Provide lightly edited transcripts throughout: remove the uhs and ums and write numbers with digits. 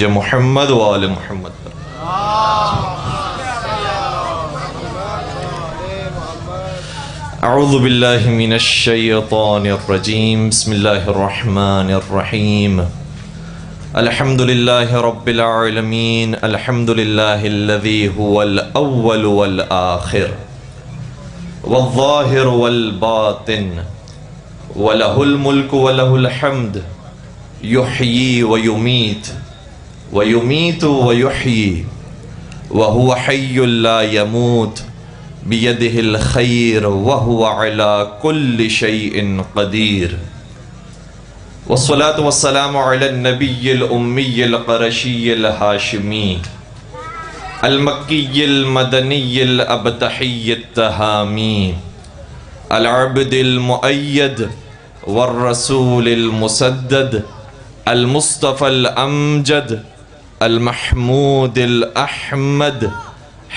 محمد و آل محمد پر اعوذ باللہ من الشیطان الرجیم بسم اللہ الرحمن الرحیم الحمد للہ رب العالمین الحمد للہ الذی هو الاول والآخر والظاہر والباطن وله الملک وله الحمد یحیی ویمیت وَيُمِيتُ وَيُحْيِي وَهُوَ حَيٌّ لَا يَمُوتُ بِيَدِهِ الْخَيْرُ وَهُوَ عَلَى كُلِّ شَيْءٍ قَدِيرٌ وَالصَّلَاةُ وَالسَّلَامُ عَلَى النَّبِيِّ الْأُمِّيِّ الْقُرَشِيِّ الْهَاشِمِيِّ الْمَكِّيِّ الْمَدَنِيِّ الْأَبْتَحِيِّ التَّهَامِيِّ الْعَبْدِ الْمُؤَيَّدِ وَالرَّسُولِ الْمُسَدَّدِ المصطفى الأمجد المحمود الأحمد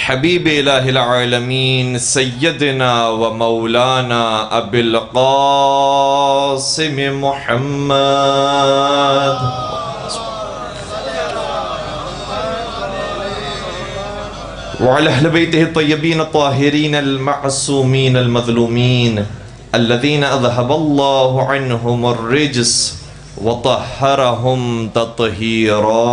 حبيب إله العالمين سيدنا ومولانا أبي القاسم محمد وعلى أهل بيته الطيبين الطاهرين المعصومين المظلومين الذين أذهب الله عنهم الرجس وطهرهم تطهيرا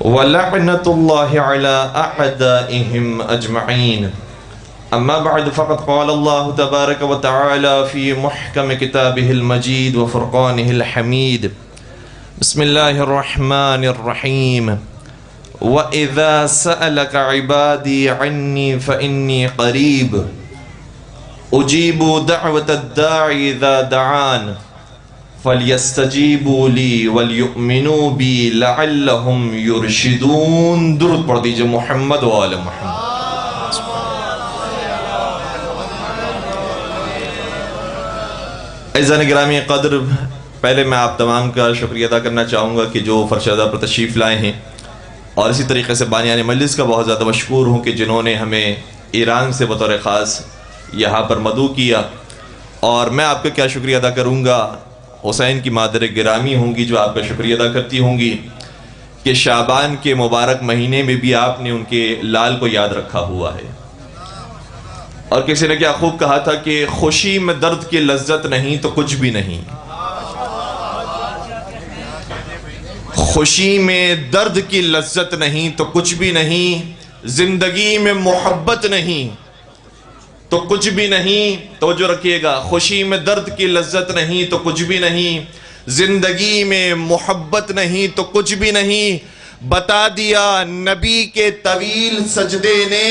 ولعنة الله على أعدائهم أجمعين أما بعد فقد قال الله تبارك وتعالى في محكم كتابه المجيد وفرقانه الحميد بسم الله الرحمن الرحيم وَإِذَا سَأَلَكَ عِبَادِي عَنِّي فَإِنِّي قَرِيبٌ أُجِيبُ دَعْوَةَ الدَّاعِ إِذَا دَعَانِ فَلْيَسْتَجِيبُوا لِي وَلْيُؤْمِنُوا بِي لَعَلَّهُمْ يُرْشِدُونَ درود پڑھ دیجئے محمد و آل محمد عزیزان گرامی قدر، پہلے میں آپ تمام کا شکریہ ادا کرنا چاہوں گا کہ جو فرشادہ پر تشریف لائے ہیں، اور اسی طریقے سے بانیان مجلس کا بہت زیادہ مشکور ہوں کہ جنہوں نے ہمیں ایران سے بطور خاص یہاں پر مدعو کیا، اور میں آپ کا کیا شکریہ ادا کروں گا، حسین کی مادر گرامی ہوں گی جو آپ کا شکریہ ادا کرتی ہوں گی کہ شعبان کے مبارک مہینے میں بھی آپ نے ان کے لال کو یاد رکھا ہوا ہے۔ اور کسی نے کیا خوب کہا تھا کہ خوشی میں درد کی لذت نہیں تو کچھ بھی نہیں، خوشی میں درد کی لذت نہیں تو کچھ بھی نہیں، زندگی میں محبت نہیں تو کچھ بھی نہیں۔ توجہ رکھیے گا، خوشی میں درد کی لذت نہیں تو کچھ بھی نہیں، زندگی میں محبت نہیں تو کچھ بھی نہیں، بتا دیا نبی کے طویل سجدے نے،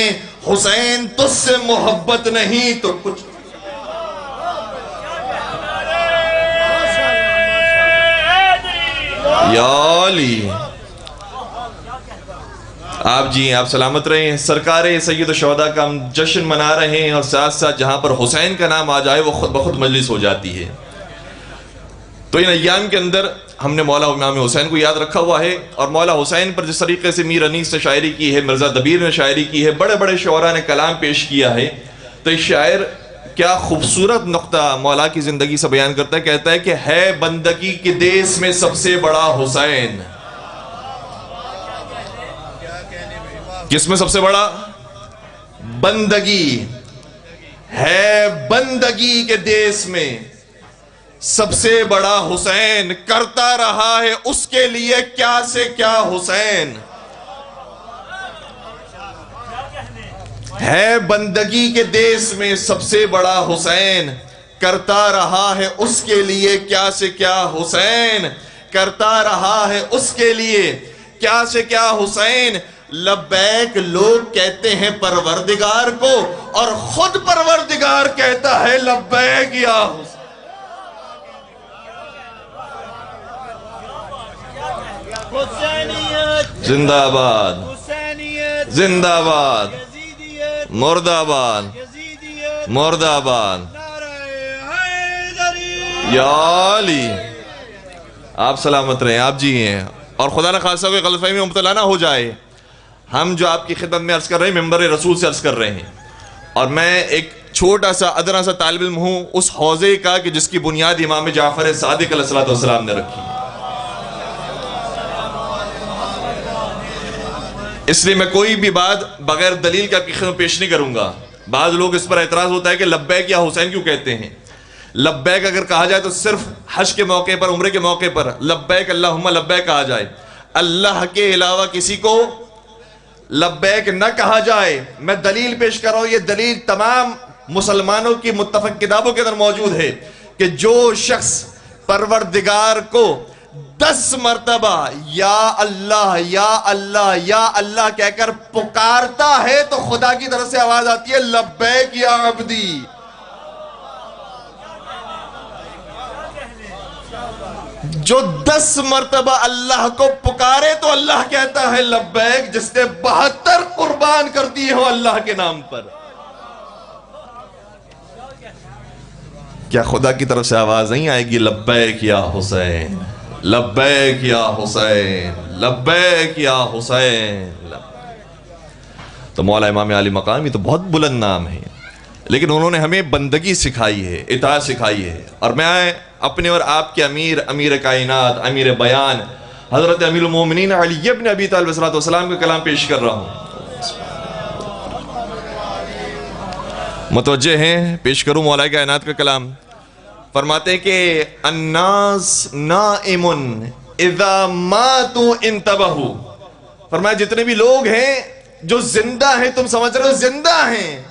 حسین تجھ سے محبت نہیں تو کچھ یا علی۔ آپ جی آپ سلامت رہے ہیں، سرکار سید الشہداء کا ہم جشن منا رہے ہیں، اور ساتھ ساتھ جہاں پر حسین کا نام آ جائے وہ خود بخود مجلس ہو جاتی ہے۔ تو ان ایام کے اندر ہم نے مولا امام حسین کو یاد رکھا ہوا ہے، اور مولا حسین پر جس طریقے سے میر انیس نے شاعری کی ہے، مرزا دبیر نے شاعری کی ہے، بڑے بڑے شعراء نے کلام پیش کیا ہے، تو اس شاعر کیا خوبصورت نقطہ مولا کی زندگی سے بیان کرتا ہے، کہتا ہے کہ ہے بندگی کے دیس میں سب سے بڑا حسین۔ کس میں سب سے بڑا؟ بندگی ہے، بندگی کے دیس میں سب سے بڑا حسین، کرتا رہا ہے اس کے لیے کیا سے کیا حسین۔ ہے بندگی کے دیس میں سب سے بڑا حسین، کرتا رہا ہے اس کے لیے کیا سے کیا حسین، کرتا رہا ہے اس کے لیے کیا سے کیا حسین۔ لبیک لوگ کہتے ہیں پروردگار کو، اور خود پروردگار کہتا ہے لبیک یا حسین۔ زندہ آباد، زندہ آباد، مرد آباد، مرد آباد، یا علی۔ آپ سلامت رہیں، آپ جی ہیں، اور خدا نہ خاصہ کوئی غلط فہمی میں مبتلا نہ ہو جائے۔ ہم جو آپ کی خدمت میں عرض کر رہے ہیں ممبر رسول سے عرض کر رہے ہیں، اور میں ایک چھوٹا سا ادنا سا طالب علم ہوں اس حوضے کا کہ جس کی بنیاد امام جعفر صادق علیہ السلام نے رکھی. اس لیے میں کوئی بھی بات بغیر دلیل کے آپ کی خدمت پیش نہیں کروں گا. بعض لوگ اس پر اعتراض ہوتا ہے کہ لبیک یا حسین کیوں کہتے ہیں. لبیک اگر کہا جائے تو صرف حج کے موقع پر، عمرے کے موقع پر لبیک اللہم لبیک کہا جائے. اللہ کے علاوہ کسی کو لبیک نہ کہا جائے. میں دلیل پیش کر رہا ہوں، یہ دلیل تمام مسلمانوں کی متفق کتابوں کے اندر موجود ہے کہ جو شخص پروردگار کو 10 مرتبہ یا اللہ یا اللہ یا اللہ کہہ کر پکارتا ہے تو خدا کی طرف سے آواز آتی ہے لبیک یا عبدی. جو 10 مرتبہ اللہ کو پکارے تو اللہ کہتا ہے لبیک، جس نے 72 قربان کر دیے ہو اللہ کے نام پر. کیا خدا کی طرف سے آواز نہیں آئے گی لبیک یا حسین، لبیک یا حسین، لبیک یا حسین؟ تو مولا امام علی مقام یہ تو بہت بلند نام ہے، لیکن انہوں نے ہمیں بندگی سکھائی ہے، اطاعت سکھائی ہے. اور میں اپنے اور آپ کے امیر کائنات، امیر بیان حضرت امیر المومنین علی ابن ابی طالب علیہ السلام کا کلام پیش کر رہا ہوں. متوجہ ہیں؟ پیش کروں مولا کائنات کا کلام. فرماتے ہیں کہ الناس نائم اذا ماتوا انتبہوا. فرمایا جتنے بھی لوگ ہیں جو زندہ ہیں، تم سمجھ رہے ہو زندہ ہیں،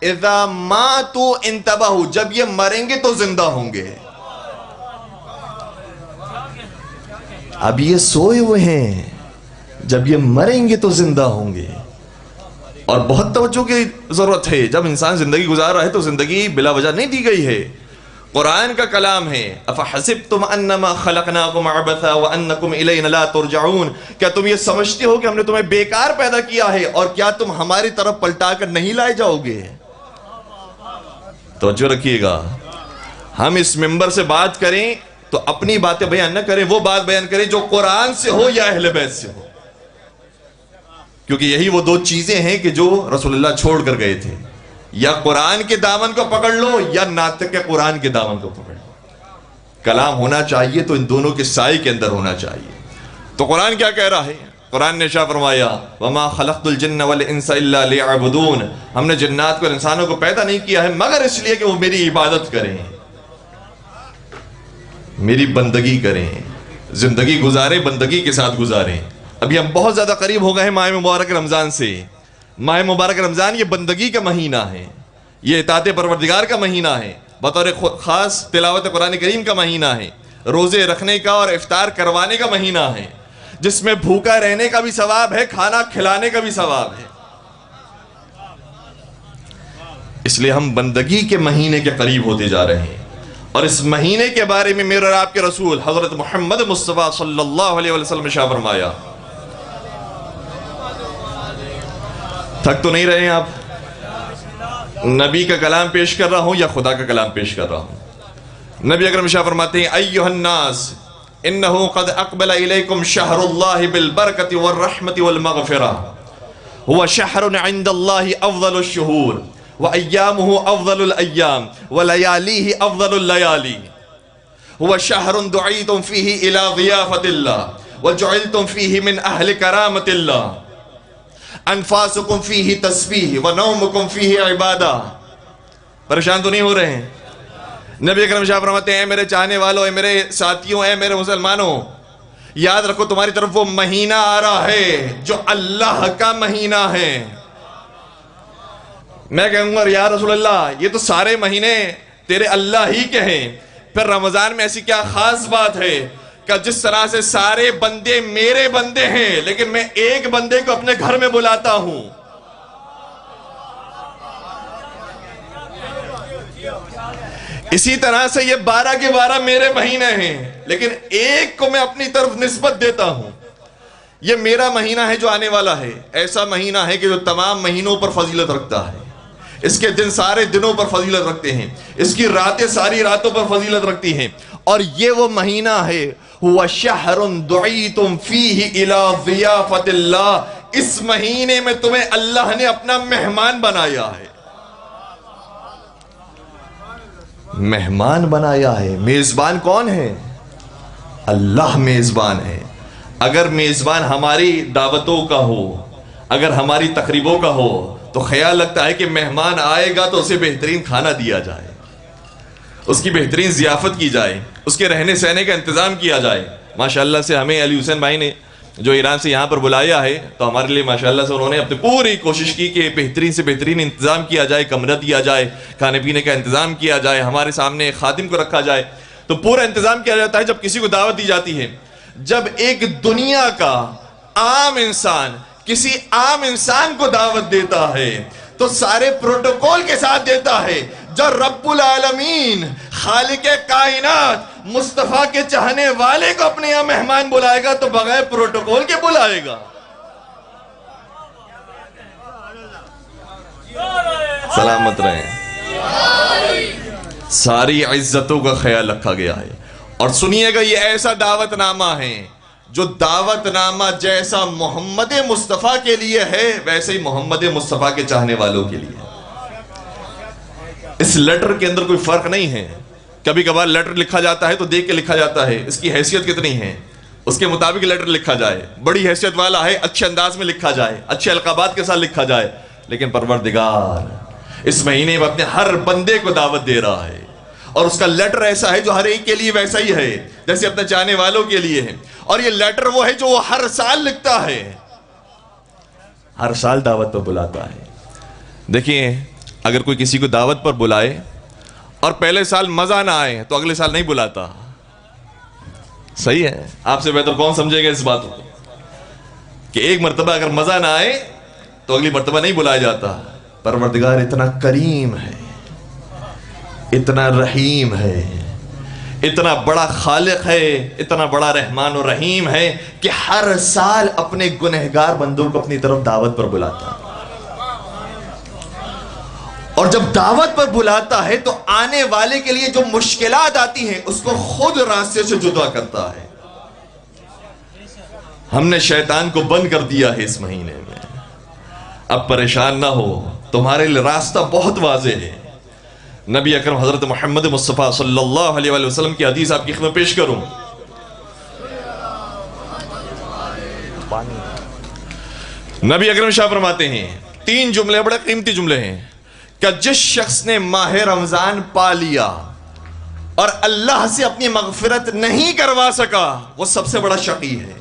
اذا ماتوا انتبہوا، جب یہ مریں گے تو زندہ ہوں گے. اب یہ سوئے ہوئے ہیں، جب یہ مریں گے تو زندہ ہوں گے. اور بہت توجہ کی ضرورت ہے. جب انسان زندگی گزار رہا ہے تو زندگی بلا وجہ نہیں دی گئی ہے. قرآن کا کلام ہے افحسبتم انما خلقناکم عبثا وانکم الینا لا ترجعون. کیا تم یہ سمجھتے ہو کہ ہم نے تمہیں بیکار پیدا کیا ہے اور کیا تم ہماری طرف پلٹا کر نہیں لائے جاؤ گے؟ توجہ رکھیے گا. ہم اس منبر سے بات کریں تو اپنی باتیں بیان نہ کریں، وہ بات بیان کریں جو قرآن سے ہو یا اہل بیت سے ہو، کیونکہ یہی وہ 2 چیزیں ہیں کہ جو رسول اللہ چھوڑ کر گئے تھے. یا قرآن کے دامن کو پکڑ لو یا ناطق قرآن کے دامن کو پکڑ لو. کلام ہونا چاہیے تو ان دونوں کے سائے کے اندر ہونا چاہیے. تو قرآن کیا کہہ رہا ہے؟ قرآن نے شاہ فرمایا وما خلقت الجن والانس الا ليعبدون. ہم نے جنات کو اور انسانوں کو پیدا نہیں کیا ہے مگر اس لیے کہ وہ میری عبادت کریں، میری بندگی کریں، زندگی گزاریں بندگی کے ساتھ گزاریں. ابھی ہم بہت زیادہ قریب ہو گئے ہیں ماہ مبارک رمضان سے. ماہ مبارک رمضان یہ بندگی کا مہینہ ہے، یہ اطاعت پروردگار کا مہینہ ہے، بطور خاص تلاوت قرآن کریم کا مہینہ ہے، روزے رکھنے کا اور افطار کروانے کا مہینہ ہے، جس میں بھوکا رہنے کا بھی ثواب ہے، کھانا کھلانے کا بھی ثواب ہے. اس لیے ہم بندگی کے مہینے کے قریب ہوتے جا رہے ہیں. اور اس مہینے کے بارے میں میرے اور آپ کے رسول حضرت محمد مصطفیٰ صلی اللہ علیہ وسلم نے شاہ فرمایا. تھک تو نہیں رہے ہیں آپ؟ نبی کا کلام پیش کر رہا ہوں یا خدا کا کلام پیش کر رہا ہوں؟ نبی اکرم شاہ فرماتے ہیں ایھا الناس انه قد اقبل الیکم شہر اللہ بالبرکۃ والرحمۃ والمغفرہ هو شہر عند اللہ افضل الشہور وایامہ افضل الایام ولياليه افضل الليالي هو شہر دعیتم فیہ الی ضیافۃ اللہ وجعلتم فیہ من اہل کرامۃ اللہ انفاسکم فیہ تسبیح ونومکم فیہ عبادہ. پریشان تو نہیں ہو رہے ہیں؟ نبی اکرم شاہ فرماتے ہیں اے میرے چاہنے والوں، اے میرے ساتھیوں، اے میرے مسلمانوں، یاد رکھو تمہاری طرف وہ مہینہ آ رہا ہے جو اللہ کا مہینہ ہے. میں کہوں گا یا رسول اللہ یہ تو سارے مہینے تیرے اللہ ہی کے ہیں، پھر رمضان میں ایسی کیا خاص بات ہے کہ جس طرح سے سارے بندے میرے بندے ہیں لیکن میں ایک بندے کو اپنے گھر میں بلاتا ہوں. اسی طرح سے یہ 12 کے 12 میرے مہینے ہیں لیکن ایک کو میں اپنی طرف نسبت دیتا ہوں. یہ میرا مہینہ ہے جو آنے والا ہے، ایسا مہینہ ہے کہ جو تمام مہینوں پر فضیلت رکھتا ہے. اس کے دن سارے دنوں پر فضیلت رکھتے ہیں، اس کی راتیں ساری راتوں پر فضیلت رکھتی ہیں. اور یہ وہ مہینہ ہے ہوا شہر دعیتم فیہ الی ضیافۃ اللہ. اس مہینے میں تمہیں اللہ نے اپنا مہمان بنایا ہے. مہمان بنایا ہے۔ میزبان کون ہے؟ اللہ میزبان ہے۔ اگر میزبان ہماری دعوتوں کا ہو، اگر ہماری تقریبوں کا ہو، تو خیال لگتا ہے کہ مہمان آئے گا تو اسے بہترین کھانا دیا جائے، اس کی بہترین ضیافت کی جائے، اس کے رہنے سہنے کا انتظام کیا جائے۔ ماشاءاللہ سے ہمیں علی حسین بھائی نے جو ایران سے یہاں پر بلایا ہے، تو ہمارے لیے ماشاءاللہ سے انہوں نے اپنی پوری کوشش کی کہ بہترین سے بہترین انتظام کیا جائے، کمرہ دیا جائے، کھانے پینے کا انتظام کیا جائے، ہمارے سامنے ایک خادم کو رکھا جائے، تو پورا انتظام کیا جاتا ہے۔ جب کسی کو دعوت دی جاتی ہے، جب ایک دنیا کا عام انسان کسی عام انسان کو دعوت دیتا ہے تو سارے پروٹوکول کے ساتھ دیتا ہے۔ جو رب العالمین خالق کائنات مصطفیٰ کے چاہنے والے کو اپنے یہاں مہمان بلائے گا تو بغیر پروٹوکول کے بلائے گا۔ سلامت رہیں۔ ساری عزتوں کا خیال رکھا گیا ہے۔ اور سنیے گا، یہ ایسا دعوت نامہ ہے جو دعوت نامہ جیسا محمد مصطفیٰ کے لیے ہے ویسے ہی محمد مصطفیٰ کے چاہنے والوں کے لیے۔ اس لیٹر کے اندر کوئی فرق نہیں ہے۔ کبھی کبھار لیٹر لکھا جاتا ہے تو دیکھ کے لکھا جاتا ہے اس کی حیثیت کتنی ہے، اس کے مطابق لیٹر لکھا جائے، بڑی حیثیت والا ہے اچھے انداز میں لکھا جائے، اچھے القابات کے ساتھ لکھا جائے۔ لیکن پروردگار اس مہینے میں اپنے ہر بندے کو دعوت دے رہا ہے، اور اس کا لیٹر ایسا ہے جو ہر ایک کے لیے ویسا ہی ہے جیسے اپنے چاہنے والوں کے لیے ہے۔ اور یہ لیٹر وہ ہے جو وہ ہر سال لکھتا ہے، ہر سال دعوت پر بلاتا ہے۔ دیکھیں، اگر کوئی کسی کو دعوت پر بلائے اور پہلے سال مزہ نہ آئے تو اگلے سال نہیں بلاتا۔ صحیح ہے؟ آپ سے بہتر کون سمجھے گا اس بات کو کہ ایک مرتبہ اگر مزہ نہ آئے تو اگلی مرتبہ نہیں بلایا جاتا۔ پروردگار اتنا کریم ہے، اتنا رحیم ہے، اتنا بڑا خالق ہے، اتنا بڑا رحمان و رحیم ہے کہ ہر سال اپنے گنہگار بندوں کو اپنی طرف دعوت پر بلاتا ہے۔ اور جب دعوت پر بلاتا ہے تو آنے والے کے لیے جو مشکلات آتی ہیں اس کو خود راستے سے جدا کرتا ہے۔ ہم نے شیطان کو بند کر دیا ہے اس مہینے میں۔ اب پریشان نہ ہو، تمہارے لیے راستہ بہت واضح ہے۔ نبی اکرم حضرت محمد مصطفیٰ صلی اللہ علیہ وآلہ وسلم کی حدیث آپ کی خدمت پیش کروں۔ نبی اکرم شاہ فرماتے ہیں، 3 جملے بڑے قیمتی جملے ہیں کہ جس شخص نے ماہ رمضان پا لیا اور اللہ سے اپنی مغفرت نہیں کروا سکا وہ سب سے بڑا شقی ہے۔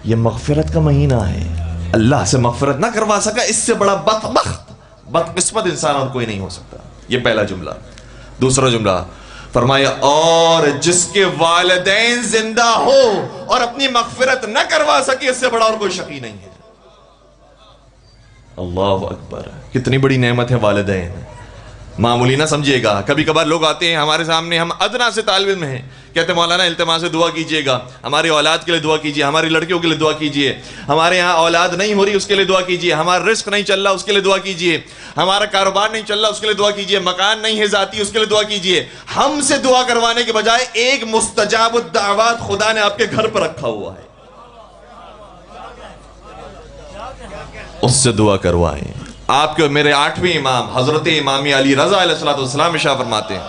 یہ مغفرت کا مہینہ ہے، اللہ سے مغفرت نہ کروا سکا، اس سے بڑا بدقسمت انسان اور کوئی نہیں ہو سکتا۔ یہ پہلا جملہ۔ دوسرا جملہ فرمایا، اور جس کے والدین زندہ ہو اور اپنی مغفرت نہ کروا سکے اس سے بڑا اور کوئی شقی نہیں ہے۔ اللہ اکبر، کتنی بڑی نعمت ہے والدین، معمولی نہ سمجھیے گا۔ کبھی کبھار لوگ آتے ہیں ہمارے سامنے، ہم ادنا سے طالب علم ہیں، کہتے ہیں مولانا التماس سے دعا کیجئے گا، ہماری اولاد کے لیے دعا کیجئے، ہماری لڑکیوں کے لیے دعا کیجئے، ہمارے ہاں اولاد نہیں ہو رہی اس کے لیے دعا کیجئے، ہمارا رزق نہیں چل رہا اس کے لیے دعا کیجئے، ہمارا کاروبار نہیں چل رہا اس کے لیے دعا کیجئے، مکان نہیں ہے ذاتی اس کے لیے دعا کیجئے۔ ہم سے دعا کروانے کے بجائے ایک مستجاب الدعوات خدا نے آپ کے گھر پر رکھا ہوا ہے، اس سے دعا کروائیں۔ آپ کے میرے 8ویں امام حضرت امام علی رضا علیہ السلام ارشاد فرماتے ہیں،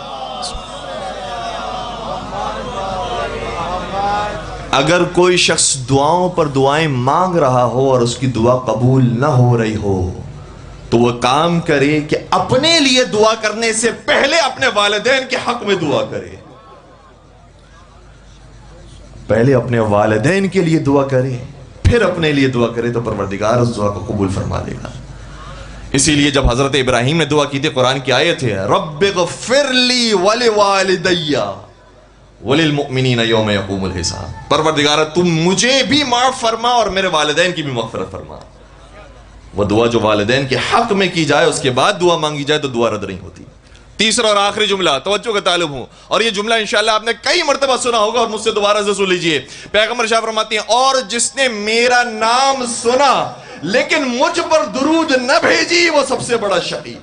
اگر کوئی شخص دعاؤں پر دعائیں مانگ رہا ہو اور اس کی دعا قبول نہ ہو رہی ہو تو وہ کام کرے کہ اپنے لیے دعا کرنے سے پہلے اپنے والدین کے حق میں دعا کرے، پہلے اپنے والدین کے لیے دعا کرے پھر اپنے لیے دعا کرے تو پروردگار اس دعا کو قبول فرما لے گا۔ اسی لیے جب حضرت ابراہیم نے دعا کی تھی، قرآن کی آیت ہے، رب اغفر لی ولوالدی وللمؤمنین یوم یقوم الحساب، پروردگار تم مجھے بھی معاف فرما اور میرے والدین کی بھی مغفرت فرما۔ وہ دعا جو والدین کے حق میں کی جائے اس کے بعد دعا مانگی جائے تو دعا رد نہیں ہوتی۔ تیسرا اور آخری جملہ، توجہ کا طالب ہوں، اور یہ جملہ انشاءاللہ آپ نے کئی مرتبہ سنا ہوگا اور مجھ سے دوبارہ سے سن لیجئے۔ پیغمبر شاہ فرماتے ہیں، اور جس نے میرا نام سنا لیکن مجھ پر درود نہ بھیجی وہ سب سے بڑا شقی۔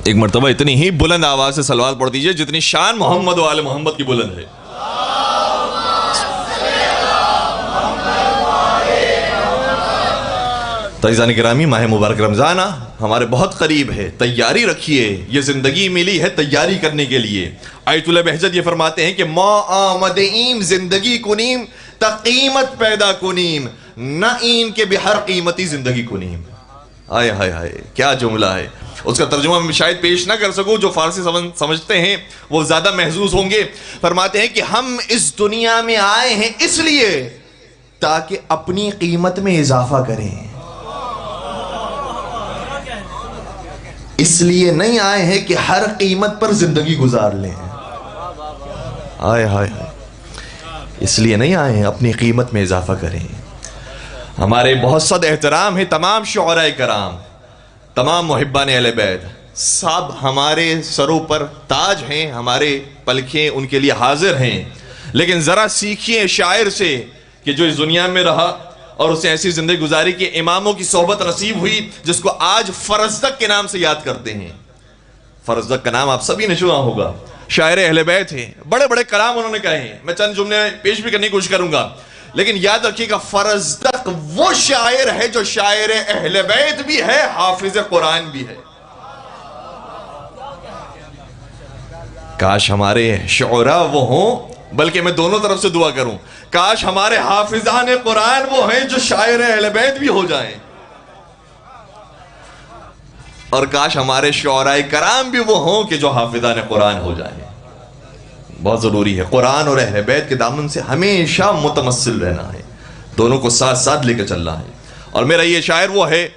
ایک مرتبہ اتنی ہی بلند آواز سے صلوات پڑھ دیجئے جتنی شان محمد و آل محمد کی بلند ہے. تعزیزان گرامی، ماہ مبارک رمضان ہمارے بہت قریب ہے. تیاری رکھیے، یہ زندگی ملی ہے تیاری کرنے کے لیے. آیت اللہ بہجت یہ فرماتے ہیں کہ ما آمد ایم زندگی کنیم تا قیمت پیدا کنیم، نہ این کے بہر قیمتی زندگی کنیم. آئے ہائے ہائے کیا جملہ ہے. اس کا ترجمہ میں شاید پیش نہ کر سکوں، جو فارسی سمجھتے ہیں وہ زیادہ محظوظ ہوں گے. فرماتے ہیں کہ ہم اس دنیا میں آئے ہیں اس لیے تاکہ اپنی قیمت میں اضافہ کریں. اس لیے نہیں آئے ہیں کہ ہر قیمت پر زندگی گزار لیں. آئے ہائے ہائے، اس لیے نہیں آئے ہیں، اپنی قیمت میں اضافہ کریں. ہمارے بہت صد احترام ہے تمام شعراء کرام، تمام محبان اہل بیت، سب ہمارے سروں پر تاج ہیں، ہمارے پلکیں ان کے لیے حاضر ہیں. لیکن ذرا سیکھیے شاعر سے کہ جو اس دنیا میں رہا اور اسے ایسی زندگی گزاری کہ اماموں کی صحبت نصیب ہوئی، جس کو آج فرزدق کے نام سے یاد کرتے ہیں. فرزدق کا نام آپ سبھی نے سنا ہوگا، شاعر اہل بیت ہیں، بڑے بڑے کلام انہوں نے کہے ہیں. میں چند جملے پیش بھی کرنے کی کوشش کروں گا، لیکن یاد رکھیے گا فرزدق وہ شاعر ہے جو شاعر اہل بیت بھی ہے، حافظ قرآن بھی ہے. کاش ہمارے شعراء وہ ہوں، بلکہ میں دونوں طرف سے دعا کروں، کاش ہمارے حافظان قرآن وہ ہیں جو شاعر اہل بیت بھی ہو جائیں، اور کاش ہمارے شعراء کرام بھی وہ ہوں کہ جو حافظان قرآن ہو جائیں. بہت ضروری ہے قرآن اور اہل بیت کے دامن سے ہمیشہ متمثل رہنا ہے، دونوں کو ساتھ ساتھ لے کے چلنا ہے. اور میرا یہ شاعر وہ ہے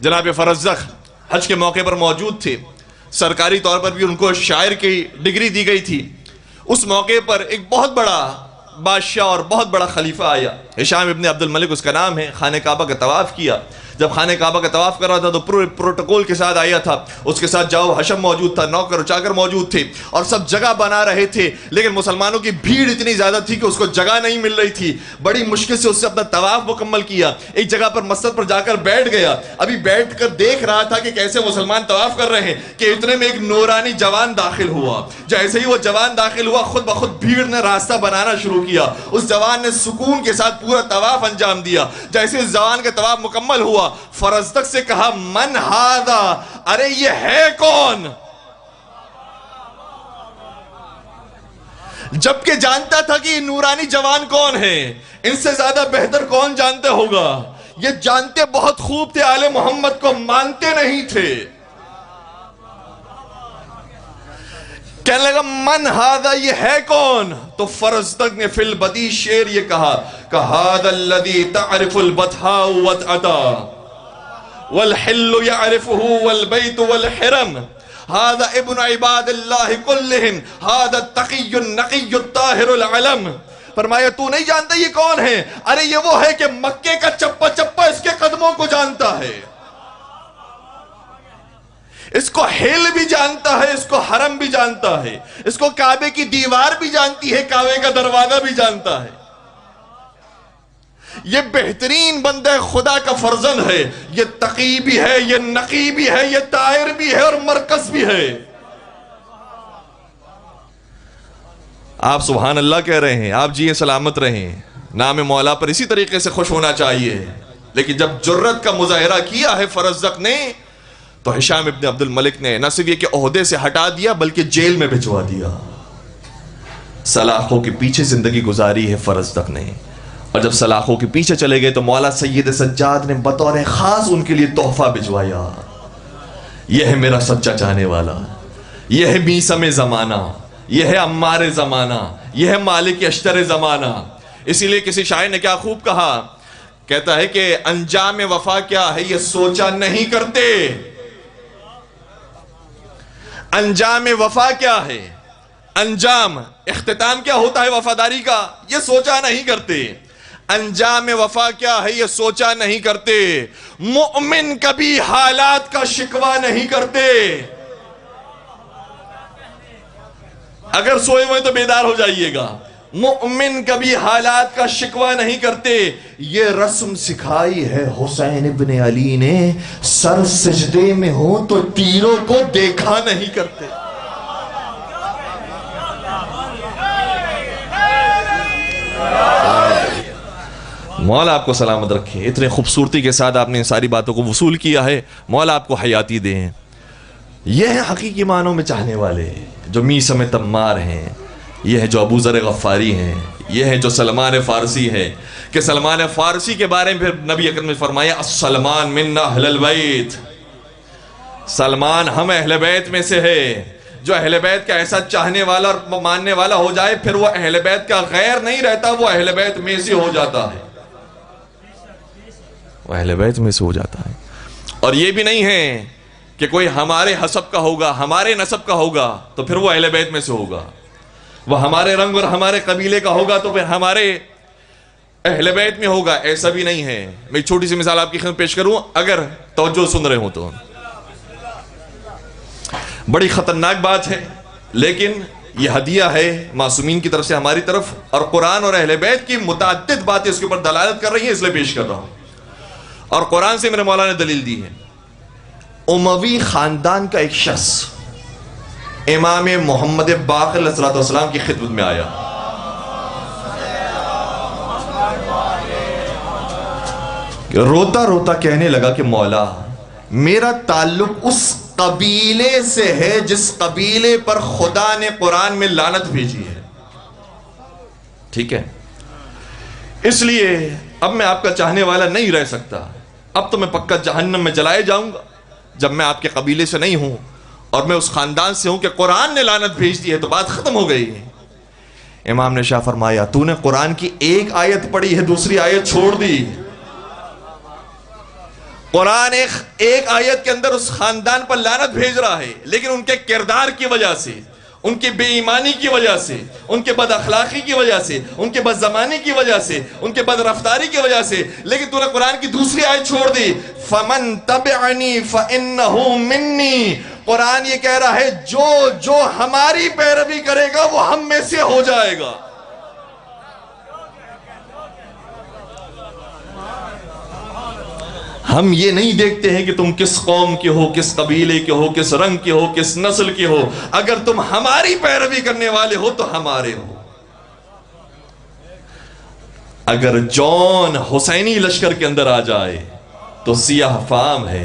جناب فرزدق، حج کے موقع پر موجود تھے، سرکاری طور پر بھی ان کو شاعر کی ڈگری دی گئی تھی. اس موقع پر ایک بہت بڑا بادشاہ اور بہت بڑا خلیفہ آیا، ہشام ابن عبد الملک اس کا نام ہے. خانہ کعبہ کا طواف کیا. جب خانہ کعبہ کا طواف کر رہا تھا تو پروٹوکول کے ساتھ آیا تھا، اس کے ساتھ جاؤ حشم موجود تھا، نوکر و چاکر موجود تھے، اور سب جگہ بنا رہے تھے. لیکن مسلمانوں کی بھیڑ اتنی زیادہ تھی کہ اس کو جگہ نہیں مل رہی تھی. بڑی مشکل سے اس سے اپنا طواف مکمل کیا، ایک جگہ پر مسجد پر جا کر بیٹھ گیا. ابھی بیٹھ کر دیکھ رہا تھا کہ کیسے مسلمان طواف کر رہے ہیں کہ اتنے میں ایک نورانی جوان داخل ہوا. جیسے ہی وہ جوان داخل ہوا، خود بخود بھیڑ نے راستہ بنانا شروع کیا. اس جوان نے سکون کے ساتھ پورا طواف انجام دیا. جیسے اس جوان کا طواف مکمل ہوا، فرزدق سے کہا من ہاذا، ارے یہ ہے کون؟ جبکہ جانتا تھا کہ یہ نورانی جوان کون ہے، ان سے زیادہ بہتر کون جانتے ہوگا. یہ جانتے بہت خوب تھے، آل محمد کو مانتے نہیں تھے. کہنے لگا من ہاذا، یہ ہے کون؟ تو فرزدق نے فی البدی شعر یہ کہا کہ ہاذا الذی تعرف البطحاء وطأتا والحل يعرفه والبيت والحرم، هذا ابن عباد الله كلهم، هذا التقي النقي الطاهر العلم. فرمایا تو نہیں جانتا یہ کون ہے؟ ارے یہ وہ ہے کہ مکے کا چپا چپا اس کے قدموں کو جانتا ہے، اس کو ہل بھی جانتا ہے، اس کو حرم بھی جانتا ہے، اس کو کعبے کی دیوار بھی جانتی ہے، کعبے کا دروازہ بھی جانتا ہے. یہ بہترین بندہ خدا کا فرزند ہے، یہ تقی بھی ہے، یہ نقی بھی ہے، یہ طاہر بھی ہے اور مرکز بھی ہے. آپ سبحان اللہ کہہ رہے ہیں، آپ جیئے سلامت رہیں، نام مولا پر اسی طریقے سے خوش ہونا چاہیے. لیکن جب جرت کا مظاہرہ کیا ہے فرزدق نے، تو ہشام ابن عبد الملک نے نہ صرف یہ کہ عہدے سے ہٹا دیا بلکہ جیل میں بھجوا دیا. سلاخوں کے پیچھے زندگی گزاری ہے فرزدق نے، اور جب سلاخوں کے پیچھے چلے گئے تو مولا سید سجاد نے بطور خاص ان کے لیے تحفہ بھجوایا. یہ ہے میرا سچا چاہنے والا، یہ ہے میثم زمانہ، یہ ہے عمار زمانہ، یہ ہے مالک اشتر زمانہ. اسی لیے کسی شاعر نے کیا خوب کہا، کہتا ہے کہ انجام وفا کیا ہے یہ سوچا نہیں کرتے. انجام وفا کیا ہے، انجام اختتام کیا ہوتا ہے وفاداری کا، یہ سوچا نہیں کرتے. انجام وفا کیا ہے یہ سوچا نہیں کرتے. مومن کبھی حالات کا شکوہ نہیں کرتے. اگر سوئے ہوئے تو بیدار ہو جائیے گا. مومن کبھی حالات کا شکوہ نہیں کرتے. یہ رسم سکھائی ہے حسین ابن علی نے، سر سجدے میں ہو تو تیروں کو دیکھا نہیں کرتے. مولا آپ کو سلامت رکھے. اتنے خوبصورتی کے ساتھ آپ نے ان ساری باتوں کو وصول کیا ہے. مولا آپ کو حیاتی دیں. یہ ہیں حقیقی معنوں میں چاہنے والے، جو میثم تمار ہیں، یہ ہے جو ابو ذر غفاری ہیں، یہ ہے جو سلمان فارسی ہے. کہ سلمان فارسی کے بارے میں پھر نبی اکرم نے فرمایا السلمان من اہل البیت، سلمان ہم اہل بیت میں سے ہے. جو اہل بیت کا ایسا چاہنے والا اور ماننے والا ہو جائے پھر وہ اہل بیت کا غیر نہیں رہتا، وہ اہل بیت میں سے ہو جاتا ہے، وہ اہل بیت میں سے ہو جاتا ہے. اور یہ بھی نہیں ہے کہ کوئی ہمارے حسب کا ہوگا، ہمارے نسب کا ہوگا تو پھر وہ اہل بیت میں سے ہوگا، وہ ہمارے رنگ اور ہمارے قبیلے کا ہوگا تو پھر ہمارے اہل بیت میں ہوگا. ایسا بھی نہیں ہے. میں ایک چھوٹی سی مثال آپ کی خدمت پیش کروں، اگر توجہ سن رہے ہوں تو. بڑی خطرناک بات ہے لیکن یہ ہدیہ ہے معصومین کی طرف سے ہماری طرف، اور قرآن اور اہل بیت کی متعدد باتیں اس کے اوپر دلالت کر رہی ہیں، اس لیے پیش کر رہا ہوں. اور قرآن سے میرے مولا نے دلیل دی ہے. اموی خاندان کا ایک شخص امام محمد باقر علیہ السلام کی خدمت میں آیا. روتا روتا کہنے لگا کہ مولا میرا تعلق اس قبیلے سے ہے جس قبیلے پر خدا نے قرآن میں لعنت بھیجی ہے. ٹھیک ہے، اس لیے اب میں آپ کا چاہنے والا نہیں رہ سکتا. اب تو میں پکا جہنم میں جلائے جاؤں گا جب میں آپ کے قبیلے سے نہیں ہوں اور میں اس خاندان سے ہوں کہ قرآن نے لعنت بھیج دی ہے. تو بات ختم ہو گئی. امام نے شاہ فرمایا تو نے قرآن کی ایک آیت پڑھی ہے، دوسری آیت چھوڑ دی. قرآن ایک آیت کے اندر اس خاندان پر لعنت بھیج رہا ہے، لیکن ان کے کردار کی وجہ سے، ان کی بے ایمانی کی وجہ سے، ان کے بد اخلاقی کی وجہ سے، ان کے بد زمانی کی وجہ سے، ان کے بد رفتاری کی وجہ سے، لیکن تو نے قرآن کی دوسری آیت چھوڑ دی. فَمَن تَبِعَنِي فَإِنَّهُ مِنِّي. قرآن یہ کہہ رہا ہے جو ہماری پیروی کرے گا وہ ہم میں سے ہو جائے گا. ہم یہ نہیں دیکھتے ہیں کہ تم کس قوم کے ہو، کس قبیلے کے ہو، کس رنگ کے ہو، کس نسل کے ہو. اگر تم ہماری پیروی کرنے والے ہو تو ہمارے ہو. اگر جون حسینی لشکر کے اندر آ جائے تو سیاہ فام ہے،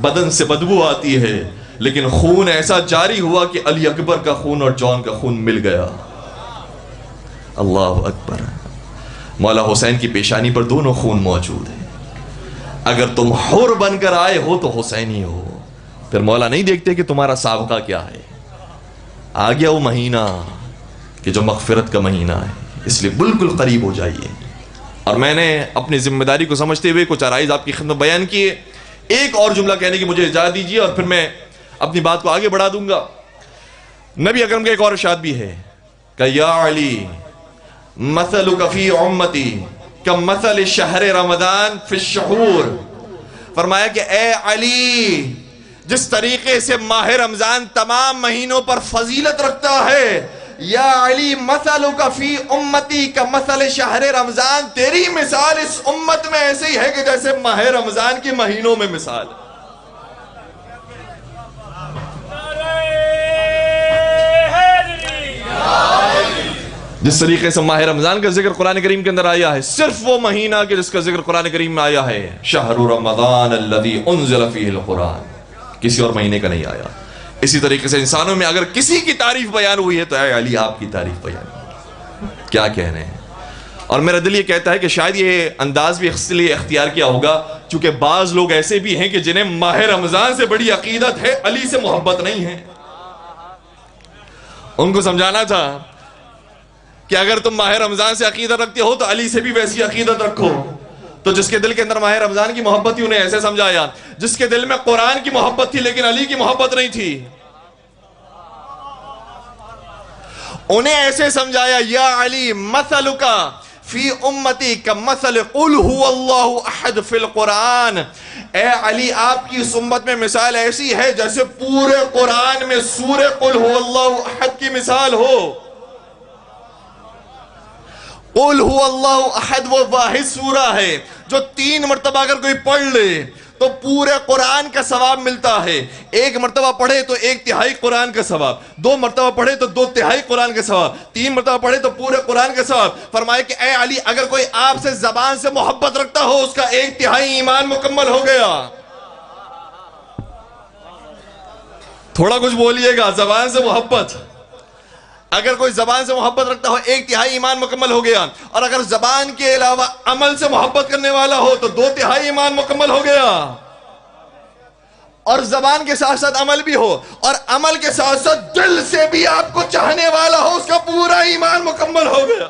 بدن سے بدبو آتی ہے، لیکن خون ایسا جاری ہوا کہ علی اکبر کا خون اور جون کا خون مل گیا. اللہ اکبر. مولا حسین کی پیشانی پر دونوں خون موجود ہیں. اگر تم حر بن کر آئے ہو تو حسینی ہو. پھر مولا نہیں دیکھتے کہ تمہارا سابقہ کیا ہے. آ گیا وہ مہینہ کہ جو مغفرت کا مہینہ ہے، اس لیے بالکل قریب ہو جائیے. اور میں نے اپنی ذمہ داری کو سمجھتے ہوئے کچھ عرائض آپ کی خدمت بیان کیے. ایک اور جملہ کہنے کی مجھے اجازت دیجیے اور پھر میں اپنی بات کو آگے بڑھا دوں گا. نبی اکرم کا ایک اور ارشاد بھی ہے کہ یا علی مثلک فی امتی کمثل شہر رمضان فی الشہور. فرمایا کہ اے علی، جس طریقے سے ماہ رمضان تمام مہینوں پر فضیلت رکھتا ہے، یا علی مثلک فی امتی کمثل شہر رمضان، تیری مثال اس امت میں ایسے ہی ہے کہ جیسے ماہ رمضان کے مہینوں میں مثال. جس طریقے سے ماہ رمضان کا ذکر قرآن کریم کے اندر آیا ہے، صرف وہ مہینہ کہ جس کا ذکر قرآن کریم میں آیا ہے، شہر رمضان الذی انزل فیہ القرآن، کسی اور مہینے کا نہیں آیا. اسی طریقے سے انسانوں میں اگر کسی کی تعریف بیان ہوئی ہے تو اے علی آپ کی تعریف بیان ہوئی. کیا کہنے ہیں. اور میرا دل یہ کہتا ہے کہ شاید یہ انداز بھی اس لیے اختیار کیا ہوگا چونکہ بعض لوگ ایسے بھی ہیں کہ جنہیں ماہ رمضان سے بڑی عقیدت ہے، علی سے محبت نہیں ہے. ان کو سمجھانا تھا کہ اگر تم ماہ رمضان سے عقیدت رکھتے ہو تو علی سے بھی ویسی عقیدت رکھو. تو جس کے دل کے اندر ماہ رمضان کی محبت تھی انہیں ایسے سمجھایا، جس کے دل میں قرآن کی محبت تھی لیکن علی کی محبت نہیں تھی انہیں ایسے سمجھایا یا علی مثلک فی امتی کمثل قل هو اللہ احد فی القرآن. اے علی آپ کی اس امت میں مثال ایسی ہے جیسے پورے قرآن میں سورہ قل هو اللہ احد کی مثال ہو. قُلْ هُوَ اللَّهُ أَحَدٌ وہ واحد سورہ ہے جو 3 مرتبہ اگر کوئی پڑھ لے تو پورے قرآن کا ثواب ملتا ہے. 1 مرتبہ پڑھے تو 1/3 قرآن کا ثواب، 2 مرتبہ پڑھے تو 2/3 قرآن کا ثواب، 3 مرتبہ پڑھے تو پورے قرآن کا ثواب. فرمائے کہ اے علی اگر کوئی آپ سے زبان سے محبت رکھتا ہو اس کا 1/3 ایمان مکمل ہو گیا. تھوڑا کچھ بولیے گا. زبان سے محبت، اگر کوئی زبان سے محبت رکھتا ہو 1/3 ایمان مکمل ہو گیا. اور اگر زبان کے علاوہ عمل سے محبت کرنے والا ہو تو 2/3 ایمان مکمل ہو گیا. اور زبان کے ساتھ ساتھ عمل بھی ہو اور عمل کے ساتھ ساتھ دل سے بھی آپ کو چاہنے والا ہو اس کا پورا ایمان مکمل ہو گیا.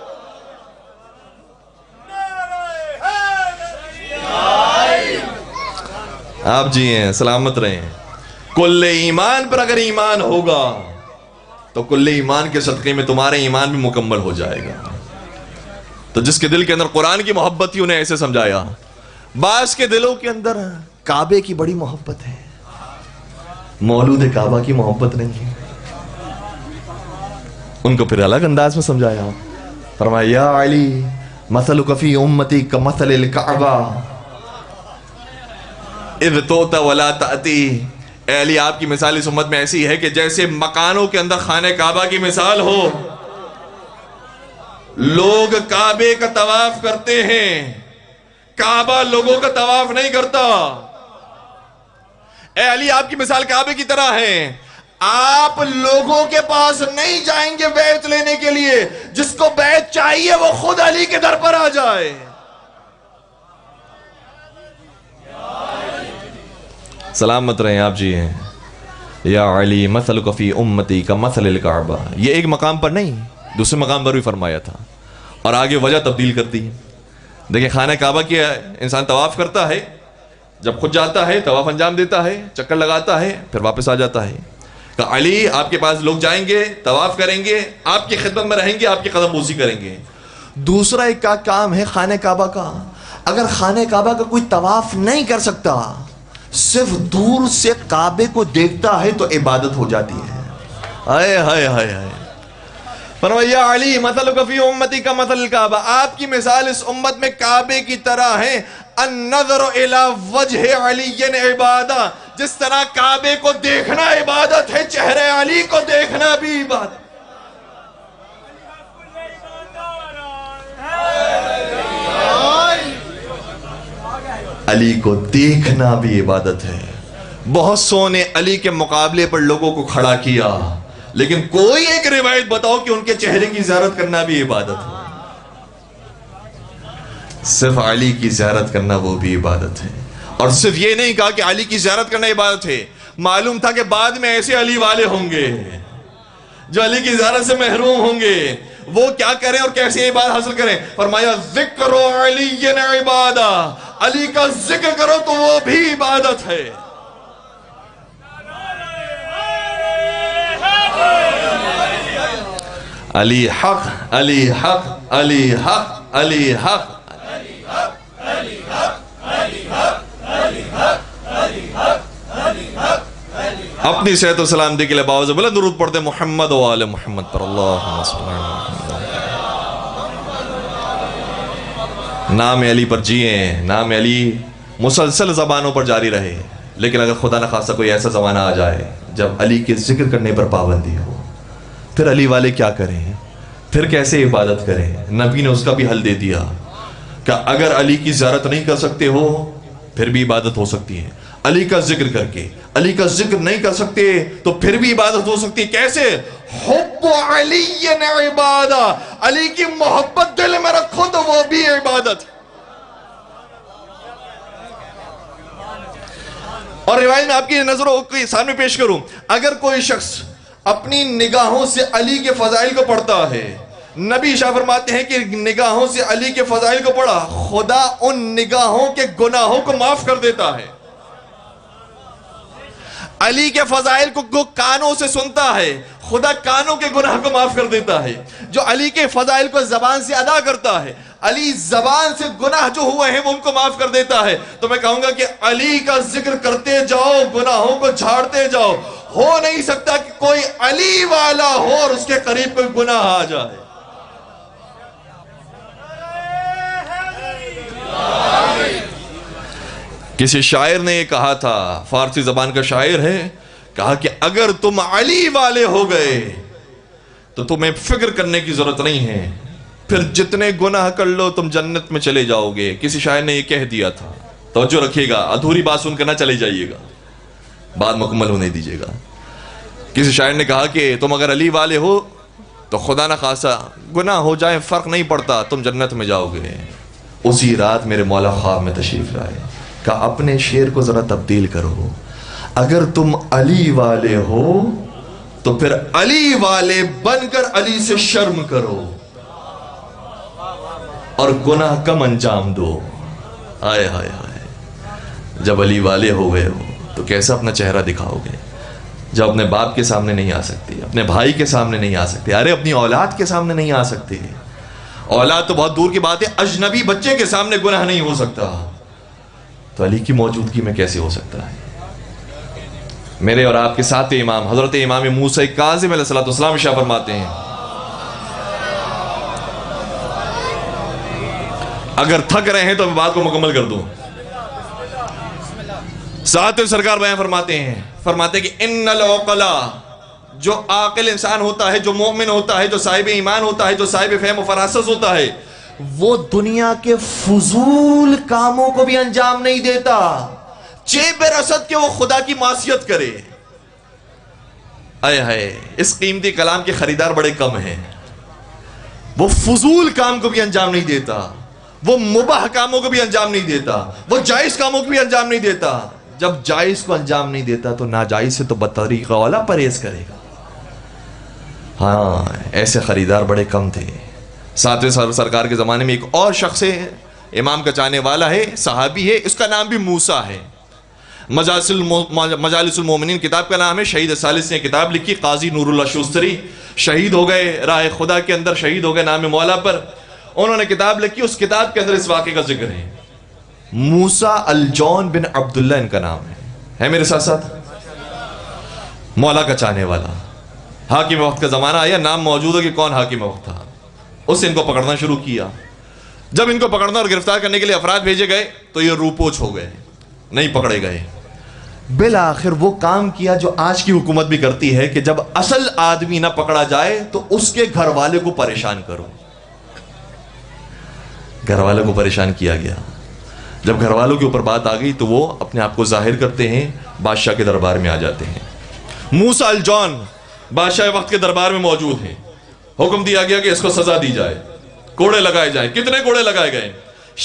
آپ جی ہیں، سلامت رہیں. کل ایمان پر اگر ایمان ہوگا تو کل ایمان کے صدقے میں تمہارے ایمان بھی مکمل ہو جائے گا. تو جس کے دل کے اندر قرآن کی محبت تھی انہیں ایسے سمجھایا. بعض کے دلوں کے اندر کعبے کی بڑی محبت ہے، مولود کعبہ کی محبت نہیں ہے. ان کو پھر الگ انداز میں سمجھایا. فرمایا یا علی مثلک فی امتی کمثل الکعبہ اذ توت ولا تأتی. اے علی آپ کی مثال اس امت میں ایسی ہے کہ جیسے مکانوں کے اندر خانہ کعبہ کی مثال ہو. لوگ کعبے کا طواف کرتے ہیں، کعبہ لوگوں کا طواف نہیں کرتا. اے علی آپ کی مثال کعبے کی طرح ہے. آپ لوگوں کے پاس نہیں جائیں گے بیعت لینے کے لیے، جس کو بیعت چاہیے وہ خود علی کے در پر آ جائے. سلامت رہیں آپ جی ہیں. یا علی مثلک فی امتی کمثل الکعبہ. یہ ایک مقام پر نہیں دوسرے مقام پر بھی فرمایا تھا اور آگے وجہ تبدیل کر دی. دیکھیں خانہ کعبہ کی انسان طواف کرتا ہے، جب خود جاتا ہے طواف انجام دیتا ہے، چکر لگاتا ہے، پھر واپس آ جاتا ہے. کہ علی آپ کے پاس لوگ جائیں گے، طواف کریں گے، آپ کی خدمت میں رہیں گے، آپ کی قدم بوسی کریں گے. دوسرا ایک کام ہے خانہ کعبہ کا. اگر خانہ کعبہ کا کوئی طواف نہیں کر سکتا، صرف دور سے کعبے کو دیکھتا ہے تو عبادت ہو جاتی ہے. ہائے ہائے ہائے ہائے. فرمایا علی مثلک فی امتی کا مثل الکعبہ. آپ کی مثال اس امت میں کعبے کی طرح ہے. النظر الی وجہ علی عبادہ. جس طرح کعبے کو دیکھنا عبادت ہے، چہرے علی کو دیکھنا بھی عبادت. علی کو دیکھنا بھی عبادت ہے. بہت سو نے علی کے مقابلے پر لوگوں کو کھڑا کیا، لیکن کوئی ایک روایت بتاؤ کہ ان کے چہرے کی زیارت کرنا بھی عبادت ہے. صرف علی کی زیارت کرنا وہ بھی عبادت ہے. اور صرف یہ نہیں کہا کہ علی کی زیارت کرنا عبادت ہے، معلوم تھا کہ بعد میں ایسے علی والے ہوں گے جو علی کی زیارت سے محروم ہوں گے. وہ کیا کریں اور کیسے عبادت حاصل کریں؟ فرمایا ذکر علی عبادہ. علی کا ذکر کرو تو وہ بھی عبادت ہے. علی حق، علی حق، علی حق، علی حق. اپنی صحت و سلامتی کے لیے باوجود بلند درود پڑھتے محمد و آل محمد پر. اللہم صلی اللہ علیہ وسلم. نام علی پر جئیں، نام علی مسلسل زبانوں پر جاری رہے. لیکن اگر خدا نخواستہ کوئی ایسا زمانہ آ جائے جب علی کے ذکر کرنے پر پابندی ہو، پھر علی والے کیا کریں؟ پھر کیسے عبادت کریں؟ نبی نے اس کا بھی حل دے دیا کہ اگر علی کی زیارت نہیں کر سکتے ہو پھر بھی عبادت ہو سکتی ہے. علی کا ذکر کر کے علی کا ذکر نہیں کر سکتے تو پھر بھی عبادت ہو سکتی ہے. کیسے؟ حب علی عبادہ. علی کی محبت دل میں رکھو تو وہ بھی عبادت. اور روایت میں آپ کی نظروں کے سامنے پیش کروں، اگر کوئی شخص اپنی نگاہوں سے علی کے فضائل کو پڑھتا ہے، نبی شاہ فرماتے ہیں کہ نگاہوں سے علی کے فضائل کو پڑھا، خدا ان نگاہوں کے گناہوں کو معاف کر دیتا ہے. علی کے فضائل کو کانوں سے سنتا ہے، خدا کانوں کے گناہ کو معاف کر دیتا ہے. جو علی کے فضائل کو زبان سے ادا کرتا ہے، علی زبان سے گناہ جو ہوئے ہیں وہ ان کو معاف کر دیتا ہے. تو میں کہوں گا کہ علی کا ذکر کرتے جاؤ، گناہوں کو جھاڑتے جاؤ. ہو نہیں سکتا کہ کوئی علی والا ہو اور اس کے قریب کوئی گناہ آ جائے. کسی شاعر نے یہ کہا تھا، فارسی زبان کا شاعر ہے، کہا کہ اگر تم علی والے ہو گئے تو تمہیں فکر کرنے کی ضرورت نہیں ہے، پھر جتنے گناہ کر لو تم جنت میں چلے جاؤ گے۔ کسی شاعر نے یہ کہہ دیا تھا، توجہ رکھیے گا، ادھوری بات سن کر نہ چلے جائیے گا، بات مکمل ہونے دیجیے گا۔ کسی شاعر نے کہا کہ تم اگر علی والے ہو تو خدا نہ خاصا گناہ ہو جائے فرق نہیں پڑتا، تم جنت میں جاؤ گے۔ اسی رات میرے مولا خواب میں تشریف لائے، کہا اپنے شعر کو ذرا تبدیل کرو، اگر تم علی والے ہو تو پھر علی والے بن کر علی سے شرم کرو اور گناہ کم انجام دو۔ آئے ہائے ہائے، جب علی والے ہو گئے ہو تو کیسا اپنا چہرہ دکھاؤ گے؟ جب اپنے باپ کے سامنے نہیں آ سکتے، اپنے بھائی کے سامنے نہیں آ سکتے، ارے اپنی اولاد کے سامنے نہیں آ سکتے، اولاد تو بہت دور کی بات ہے، اجنبی بچے کے سامنے گناہ نہیں ہو سکتا، تو علی کی موجودگی میں کیسے ہو سکتا ہے؟ میرے اور آپ کے ساتھ امام حضرت امام موسیٰ کاظم علیہ السلام ارشاد فرماتے ہیں، اگر تھک رہے ہیں تو میں بات کو مکمل کر دوں۔ ساتھ سرکار بیان فرماتے ہیں کہ ان العقلا، جو عاقل انسان ہوتا ہے، جو مومن ہوتا ہے، جو صاحب ایمان ہوتا ہے، جو صاحب فہم و فراست ہوتا ہے، وہ دنیا کے فضول کاموں کو بھی انجام نہیں دیتا، چہ برسد کہ وہ خدا کی معصیت کرے۔ اے ہائے، اس قیمتی کلام کے خریدار بڑے کم ہیں۔ وہ فضول کام کو بھی انجام نہیں دیتا، وہ مباح کاموں کو بھی انجام نہیں دیتا، وہ جائز کاموں کو بھی انجام نہیں دیتا۔ جب جائز کو انجام نہیں دیتا تو ناجائز سے تو بدطریقہ والا پرہیز کرے گا۔ ہاں، ایسے خریدار بڑے کم تھے۔ ساتویں سرکار کے زمانے میں ایک اور شخص ہے، امام کا چاہنے والا ہے، صحابی ہے، اس کا نام بھی موسیٰ ہے۔ مجالس المومنین کتاب کا نام ہے، شہید ثالث نے کتاب لکھی، قاضی نور اللہ شوستری شہید ہو گئے راہ خدا کے اندر، شہید ہو گئے نام مولا پر، انہوں نے کتاب لکھی، اس کتاب کے اندر اس واقعے کا ذکر ہے۔ موسیٰ الجون بن عبداللہ ان کا نام ہے میرے ساتھ ساتھ، مولا کا چاہنے والا۔ حاکم وقت کا زمانہ آیا، نام موجود ہے کہ کون حاکم وقت تھا، اس نے ان کو پکڑنا شروع کیا۔ جب ان کو پکڑنا اور گرفتار کرنے کے لیے افراد بھیجے گئے تو یہ روپوچ ہو گئے، نہیں پکڑے گئے۔ بالآخر وہ کام کیا جو آج کی حکومت بھی کرتی ہے کہ جب اصل آدمی نہ پکڑا جائے تو اس کے گھر والے کو پریشان کرو۔ گھر والے کو پریشان کیا گیا۔ جب گھر والوں کے اوپر بات آ گئی تو وہ اپنے آپ کو ظاہر کرتے ہیں، بادشاہ کے دربار میں آ جاتے ہیں۔ موسیٰ الجون بادشاہ وقت کے دربار میں موجود ہیں، حکم دیا گیا کہ اس کو سزا دی جائے، کوڑے لگائے جائیں۔ کتنے کوڑے لگائے گئے؟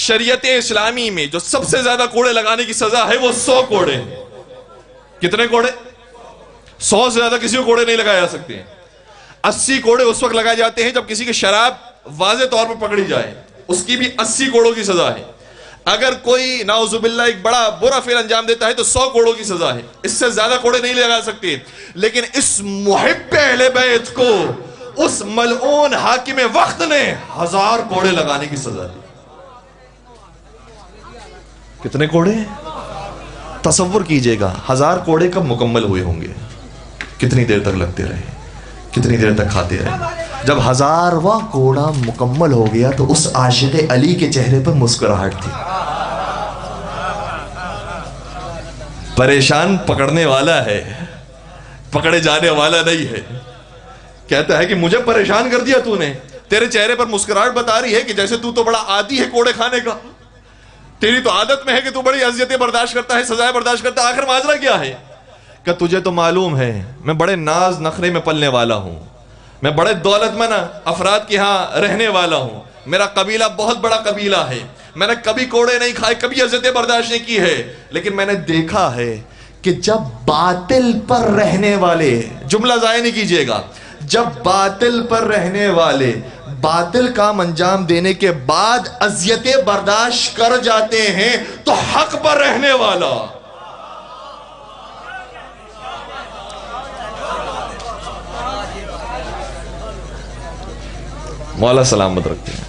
شریعت اسلامی میں جو سب سے زیادہ کوڑے لگانے کی سزا ہے وہ 100 کوڑے ہیں۔ کتنے کوڑے؟ 100 سے زیادہ کسی کو کوڑے نہیں لگائے جا سکتے ہیں۔ 80 کوڑے اس وقت لگائے جاتے ہیں جب کسی کی شراب واضح طور پر پکڑی جائے، اس کی بھی 80 کوڑوں کی سزا ہے۔ اگر کوئی نعوذ باللہ ایک بڑا برا فعل انجام دیتا ہے تو 100 کوڑوں کی سزا ہے، اس سے زیادہ کوڑے نہیں لگا سکتے۔ لیکن اس محب اہل بیت کو اس ملعون حاکم وقت نے 1000 کوڑے لگانے کی سزا دی۔ کتنے کوڑے؟ تصور کیجئے گا 1000 کوڑے کب مکمل ہوئے ہوں گے؟ کتنی دیر تک لگتے رہے، کتنی دیر تک کھاتے رہے؟ جب 1000واں کوڑا مکمل ہو گیا تو اس عاشق علی کے چہرے پر مسکراہٹ تھی۔ پریشان پکڑنے والا ہے، پکڑے جانے والا نہیں ہے۔ کہتا ہے کہ مجھے پریشان کر دیا تو نے، تیرے چہرے پر مسکراہٹ بتا رہی ہے کہ جیسے تو بڑا عادی ہے کوڑے کھانے کا، تیری تو عادت میں ہے کہ تو بڑی اذیتیں برداشت کرتا ہے، سزائیں برداشت کرتا ہے۔ آخر ماجرا کیا ہے؟ کہ تجھے تو معلوم ہے میں بڑے ناز نخرے میں پلنے والا ہوں، میں بڑے دولت مند افراد کے ہاں رہنے والا ہوں، میرا قبیلہ بہت بڑا قبیلہ ہے، میں نے کبھی کوڑے نہیں کھائے، کبھی اذیتیں برداشت نہیں کی ہے، لیکن میں نے دیکھا ہے کہ جب باطل پر رہنے والے، جملہ ضائع نہیں کیجئے گا، جب باطل پر رہنے والے باطل کام انجام دینے کے بعد اذیتیں برداشت کر جاتے ہیں تو حق پر رہنے والا مولا سلامت رکھتے ہیں۔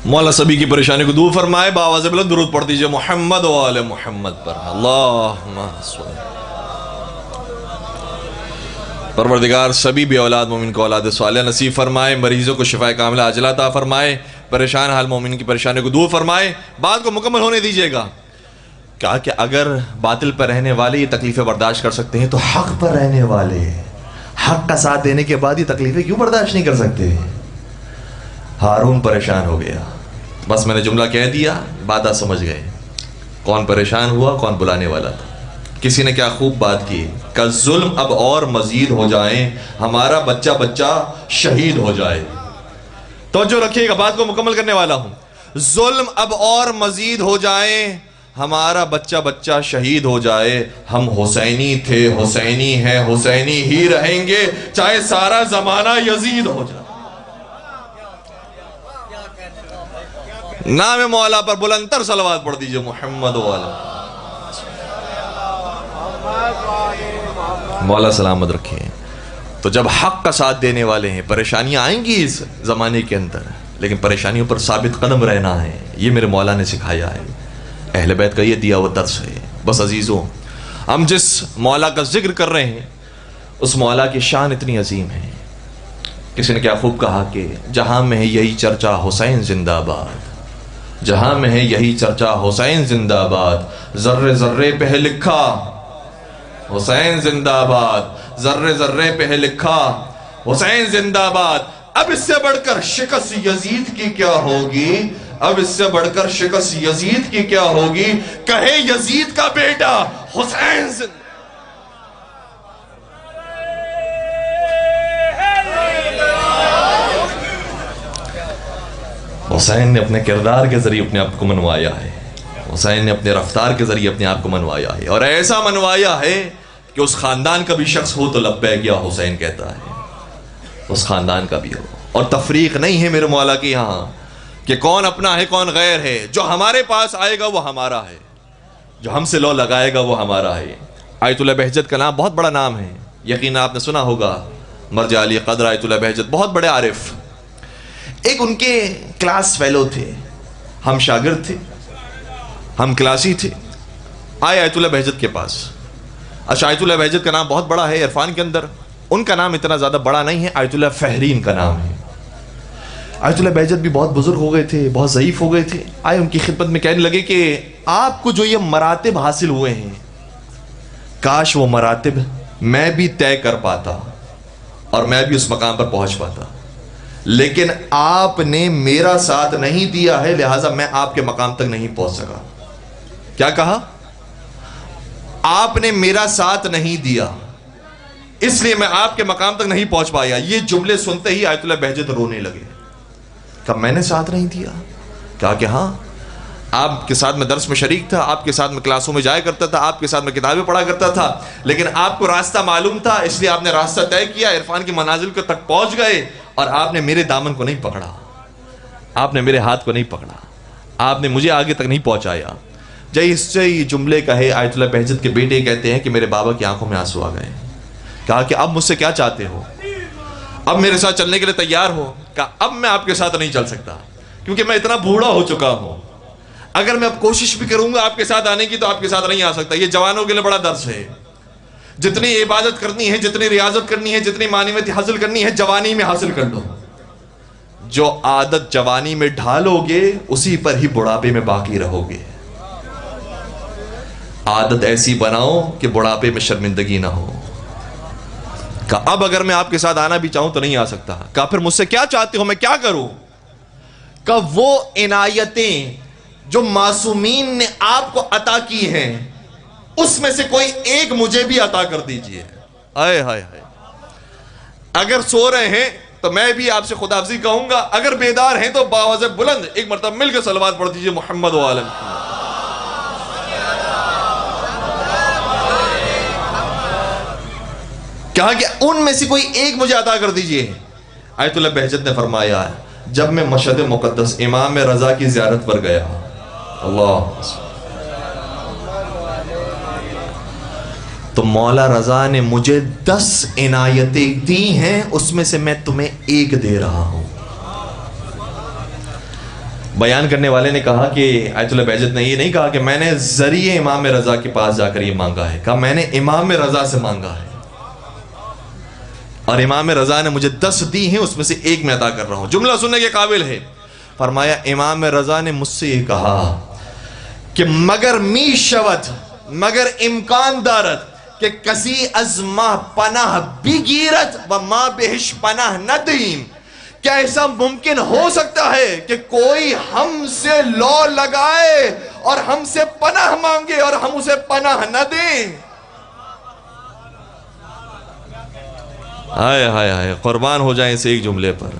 مولا سبھی کی پریشانی کو دور فرمائے. باواز بلند درود پڑھ دیجئے محمد و آل محمد پر. اللہم صل. پروردگار سبھی بھی اولاد مومن کو اولاد صالحہ نصیب فرمائے. مریضوں کو شفاء کاملہ عاجلہ عطا فرمائے. پریشان حال مومن کی پریشانی کو دور فرمائے. بات کو مکمل ہونے دیجئے گا. کہا کہ اگر باطل پر رہنے والے یہ تکلیفیں برداشت کر سکتے ہیں تو حق پر رہنے والے حق کا ساتھ دینے کے بعد یہ تکلیفیں کیوں برداشت نہیں کر سکتے؟ ہارون پریشان ہو گیا. بس میں نے جملہ کہہ دیا، بات آپ سمجھ گئے. کون پریشان ہوا، کون بلانے والا تھا. کسی نے کیا خوب بات کی کہ ظلم اب اور مزید ہو جائیں، ہمارا بچہ بچہ شہید ہو جائے. توجہ رکھیے گا، بات کو مکمل کرنے والا ہوں. ظلم اب اور مزید ہو جائیں، ہمارا بچہ بچہ شہید ہو جائے. ہم حسینی تھے، حسینی ہیں، حسینی ہی رہیں گے، چاہے سارا زمانہ یزید ہو جائے. نام مولا پر بلندتر صلوات پڑھ دیجئے محمد والا. مولا سلامت رکھیں. تو جب حق کا ساتھ دینے والے ہیں، پریشانیاں آئیں گی اس زمانے کے اندر، لیکن پریشانیوں پر ثابت قدم رہنا ہے. یہ میرے مولا نے سکھایا ہے، اہل بیت کا یہ دیا وہ درس ہے. بس عزیزوں، ہم جس مولا کا ذکر کر رہے ہیں اس مولا کی شان اتنی عظیم ہے. کسی نے کیا خوب کہا کہ جہاں میں ہے یہی چرچا حسین زندہ باد، جہاں میں ہے یہی چرچا حسین زندہ باد. ذرے ذرے پہ ہے لکھا حسین زندہ باد، ذرے ذرے پہ ہے لکھا حسین زندہ باد. اب اس سے بڑھ کر شکست یزید کی کیا ہوگی؟ اب اس سے بڑھ کر شکست یزید کی کیا ہوگی؟ کہے یزید کا بیٹا حسین زندہ. حسین نے اپنے کردار کے ذریعے اپنے آپ کو منوایا ہے. حسین نے اپنے رفتار کے ذریعے اپنے آپ کو منوایا ہے، اور ایسا منوایا ہے کہ اس خاندان کا بھی شخص ہو تو لبیک یا حسین کہتا ہے. اس خاندان کا بھی ہو. اور تفریق نہیں ہے میرے مولا کے یہاں کہ کون اپنا ہے کون غیر ہے. جو ہمارے پاس آئے گا وہ ہمارا ہے، جو ہم سے لو لگائے گا وہ ہمارا ہے. آیت اللہ بہجت کا نام بہت بڑا نام ہے، یقینا آپ نے سنا ہوگا. مرجع علی قدر آیت اللہ بہجت بہت بڑے عارف. ایک ان کے کلاس فیلو تھے، ہم شاگرد تھے، ہم کلاسی تھے. آئے آیت اللہ بہجت کے پاس. اچھا، آیت اللہ بہجت کا نام بہت بڑا ہے عرفان کے اندر. ان کا نام اتنا زیادہ بڑا نہیں ہے، آیت اللہ فہرین کا نام ہے. آیت اللہ بہجت بھی بہت بزرگ ہو گئے تھے، بہت ضعیف ہو گئے تھے. آئے ان کی خدمت میں کہنے لگے کہ آپ کو جو یہ مراتب حاصل ہوئے ہیں، کاش وہ مراتب میں بھی طے کر پاتا اور میں بھی اس مقام پر پہنچ پاتا، لیکن آپ نے میرا ساتھ نہیں دیا ہے، لہٰذا میں آپ کے مقام تک نہیں پہنچ سکا. کیا کہا؟ آپ نے میرا ساتھ نہیں دیا، اس لیے میں آپ کے مقام تک نہیں پہنچ پایا. یہ جملے سنتے ہی آیت اللہ بہجت رونے لگے. کہا میں نے ساتھ نہیں دیا؟ کہا کہ ہاں، آپ کے ساتھ میں درس میں شریک تھا، آپ کے ساتھ میں کلاسوں میں جایا کرتا تھا، آپ کے ساتھ میں کتابیں پڑھا کرتا تھا، لیکن آپ کو راستہ معلوم تھا، اس لیے آپ نے راستہ طے کیا، عرفان کی منازل کو تک پہنچ گئے، اور آپ نے میرے دامن کو نہیں پکڑا، آپ نے میرے ہاتھ کو نہیں پکڑا، آپ نے مجھے آگے تک نہیں پہنچایا. جب اس سے یہ جملے کہے، آیت اللہ بہجت کے بیٹے کہتے ہیں کہ میرے بابا کی آنکھوں میں آنسو آ گئے. کہا کہ اب مجھ سے کیا چاہتے ہو؟ اب میرے ساتھ چلنے کے لیے تیار ہو؟ کہا اب میں آپ کے ساتھ نہیں چل سکتا، کیونکہ میں اتنا بوڑھا ہو چکا ہوں. اگر میں اب کوشش بھی کروں گا آپ کے ساتھ آنے کی تو آپ کے ساتھ نہیں آ سکتا. یہ جوانوں کے لیے بڑا درس ہے. جتنی عبادت کرنی ہے، جتنی ریاضت کرنی ہے، جتنی معنویت حاصل کرنی ہے، جوانی میں حاصل کر لو. جو عادت جوانی میں ڈھالو گے اسی پر ہی بڑھاپے میں باقی رہو گے. عادت ایسی بناؤ کہ بڑھاپے میں شرمندگی نہ ہو. کہا اب اگر میں آپ کے ساتھ آنا بھی چاہوں تو نہیں آ سکتا. کہا پھر مجھ سے کیا چاہتے ہو، میں کیا کروں؟ کہا وہ عنایتیں جو معصومین نے آپ کو عطا کی ہیں اس میں سے کوئی ایک مجھے بھی عطا کر دیجئے. ہائے ہائے ہائے. اگر سو رہے ہیں تو میں بھی آپ سے خداحافظی کہوں گا، اگر بیدار ہیں تو باواز بلند ایک مرتبہ مل کے صلوات پڑھ دیجئے محمد و آل محمد. کہا کہ ان میں سے کوئی ایک مجھے عطا کر دیجئے. آیت اللہ بہجت نے فرمایا جب میں مشہد مقدس امام رضا کی زیارت پر گیا، اللہ، تو مولا رضا نے مجھے 10 عنایتیں دی ہیں، اس میں سے میں تمہیں ایک دے رہا ہوں. بیان کرنے والے نے کہا کہ آیت اللہ بہجت نے یہ نہیں کہا کہ میں نے ذریعے امام رضا کے پاس جا کر یہ مانگا ہے، کہا میں نے امام رضا سے مانگا ہے، اور امام رضا نے مجھے 10 دی ہیں، اس میں سے ایک میں عطا کر رہا ہوں۔ جملہ سننے کے قابل ہے۔ فرمایا امام رضا نے مجھ سے یہ کہا کہ مگر می شود، مگر امکان دارد کہ کسی از ما پناہ بگیرت و ما بہش پناہ ندیم، کیا ایسا ممکن ہو سکتا ہے کہ کوئی ہم سے لو لگائے اور ہم سے پناہ مانگے اور ہم اسے پناہ نہ دیں؟ ہائے ہائے ہائے، قربان ہو جائیں اس ایک جملے پر۔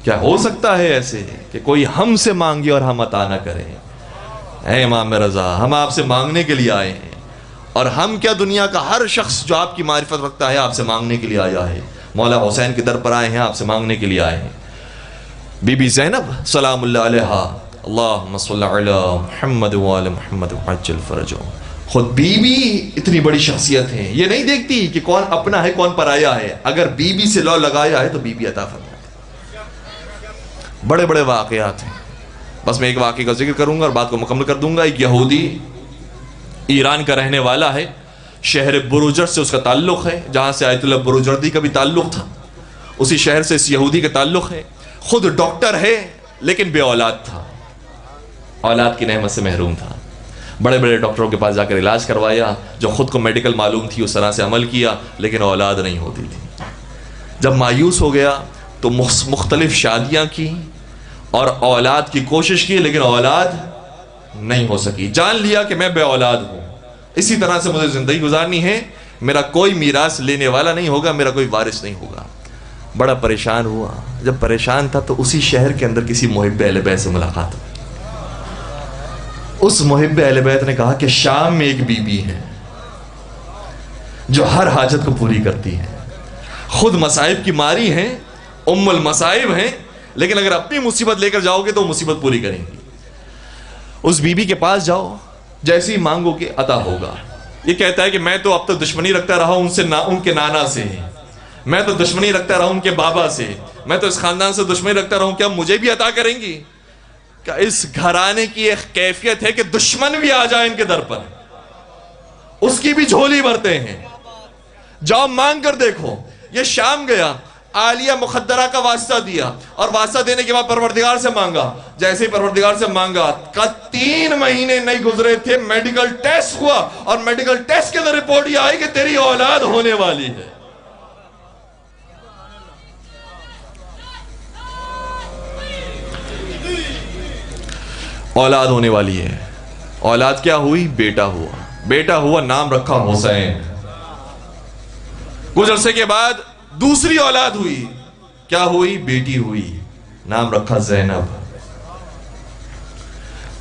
کیا ہو سکتا ہے ایسے کہ کوئی ہم سے مانگے اور ہم عطا نہ کریں؟ اے امام رضا، ہم آپ سے مانگنے کے لیے آئے ہیں، اور ہم کیا دنیا کا ہر شخص جو آپ کی معرفت رکھتا ہے آپ سے مانگنے کے لیے آیا ہے؟ مولا حسین کے در پر آئے ہیں، آپ سے مانگنے کے لیے آئے ہیں۔ بی بی زینب سلام اللہ علیہا، اللہم صلی علی محمد وآل محمد وعجل فرجہ، خود بی بی اتنی بڑی شخصیت ہے، یہ نہیں دیکھتی کہ کون اپنا ہے کون پرایا ہے، اگر بی بی سے لو لگایا ہے تو بی بی عطا فرماتی۔ بڑے بڑے واقعات ہیں، بس میں ایک واقعے کا ذکر کروں گا اور بات کو مکمل کر دوں گا۔ ایک یہودی ایران کا رہنے والا ہے، شہر بروجرد سے اس کا تعلق ہے، جہاں سے آیت اللہ بروجردی کا بھی تعلق تھا، اسی شہر سے اس یہودی کا تعلق ہے۔ خود ڈاکٹر ہے لیکن بے اولاد تھا، اولاد کی نعمت سے محروم تھا۔ بڑے بڑے ڈاکٹروں کے پاس جا کر علاج کروایا، جو خود کو میڈیکل معلوم تھی اس طرح سے عمل کیا، لیکن اولاد نہیں ہوتی تھی۔ جب مایوس ہو گیا تو مختلف شادیاں کی اور اولاد کی کوشش کی، لیکن اولاد نہیں ہو سکی۔ جان لیا کہ میں بے اولاد ہوں، اسی طرح سے مجھے زندگی گزارنی ہے، میرا کوئی میراث لینے والا نہیں ہوگا، میرا کوئی وارث نہیں ہوگا۔ بڑا پریشان ہوا۔ جب پریشان تھا تو اسی شہر کے اندر کسی محب اہل بیت سے ملاقات ہوئی۔ اس محب اہل بیت نے کہا کہ شام میں ایک بی بی ہے جو ہر حاجت کو پوری کرتی ہے، خود مصائب کی ماری ہیں، ام المصائب ہیں، لیکن اگر اپنی مصیبت لے کر جاؤ گے تو وہ مصیبت پوری کریں گی۔ اس بی بی کے پاس جاؤ، جیسے ہی مانگو کہ عطا ہوگا۔ یہ کہتا ہے کہ میں تو اب تک دشمنی رکھتا رہا ان سے، ان کے نانا سے، میں تو دشمنی رکھتا رہا ان کے بابا سے، میں تو اس خاندان سے دشمنی رکھتا رہا ہوں، کیا مجھے بھی عطا کریں گی؟ کہ اس گھرانے کی ایک کیفیت ہے کہ دشمن بھی آ جائے ان کے در پر اس کی بھی جھولی بھرتے ہیں۔ جاؤ مانگ کر دیکھو۔ یہ شام گیا، عالیہ مخدرہ کا واسطہ دیا، اور واسطہ دینے کے بعد پروردگار سے مانگا۔ جیسے ہی پروردگار سے مانگا، 3 مہینے نہیں گزرے تھے، میڈیکل ٹیسٹ ہوا، اور میڈیکل ٹیسٹ کے اندر رپورٹ یہ آئی کہ تیری اولاد ہونے والی ہے۔ اولاد ہونے والی ہے۔ اولاد کیا ہوئی؟ بیٹا ہوا۔ بیٹا ہوا، نام رکھا حسین۔ کچھ عرصے کے بعد دوسری اولاد ہوئی، کیا ہوئی؟ بیٹی ہوئی، نام رکھا زینب۔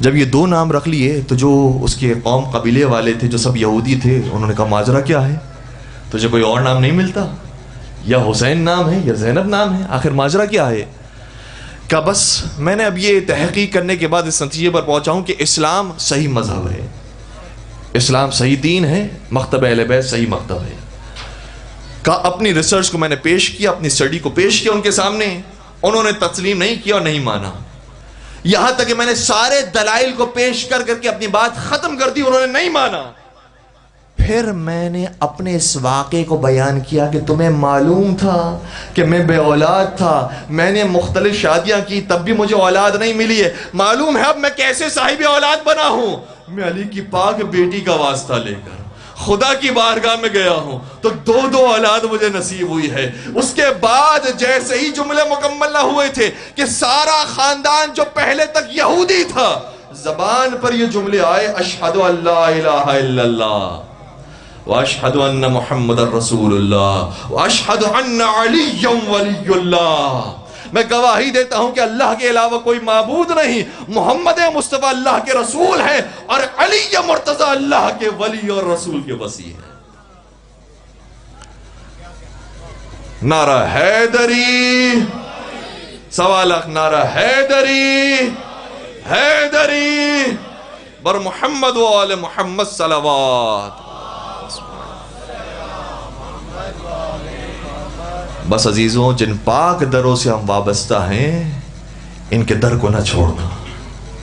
جب یہ 2 نام رکھ لیے تو جو اس کے قوم قبیلے والے تھے، جو سب یہودی تھے، انہوں نے کہا ماجرا کیا ہے؟ تجھے کوئی اور نام نہیں ملتا؟ یا حسین نام ہے یا زینب نام ہے، آخر ماجرا کیا ہے؟ کہ بس میں نے اب یہ تحقیق کرنے کے بعد اس نتیجے پر پہنچا ہوں کہ اسلام صحیح مذہب ہے، اسلام صحیح دین ہے، مکتب اہل بیت صحیح مکتب ہے۔ کہ اپنی ریسرچ کو میں نے پیش کیا، اپنی اسٹڈی کو پیش کیا ان کے سامنے، انہوں نے تسلیم نہیں کیا اور نہیں مانا، یہاں تک کہ میں نے سارے دلائل کو پیش کر کے اپنی بات ختم کر دی، انہوں نے نہیں مانا۔ پھر میں نے اپنے اس واقعے کو بیان کیا کہ تمہیں معلوم تھا کہ میں بے اولاد تھا، میں نے مختلف شادیاں کی تب بھی مجھے اولاد نہیں ملی ہے، معلوم ہے اب میں کیسے صاحب اولاد بنا ہوں؟ میں علی کی پاک بیٹی کا واسطہ لے کر خدا کی بارگاہ میں گیا ہوں تو 2 اولاد مجھے نصیب ہوئی ہے۔ اس کے بعد جیسے ہی جملے مکمل نہ ہوئے تھے کہ سارا خاندان جو پہلے تک یہودی تھا، زبان پر یہ جملے آئے، اشہد ان لا الہ الا اللہ واشہد ان محمد رسول اللہ واشہد ان علی ولی اللہ۔ میں گواہی دیتا ہوں کہ اللہ کے علاوہ کوئی معبود نہیں، محمد مصطفیٰ اللہ کے رسول ہیں، اور علی مرتضی اللہ کے ولی اور رسول کے وصی ہیں۔ نعرہ حیدری، سوالک نعرہ حیدری، حیدری بر محمد و آل محمد صلوات۔ بس عزیزوں، جن پاک دروں سے ہم وابستہ ہیں ان کے در کو نہ چھوڑنا۔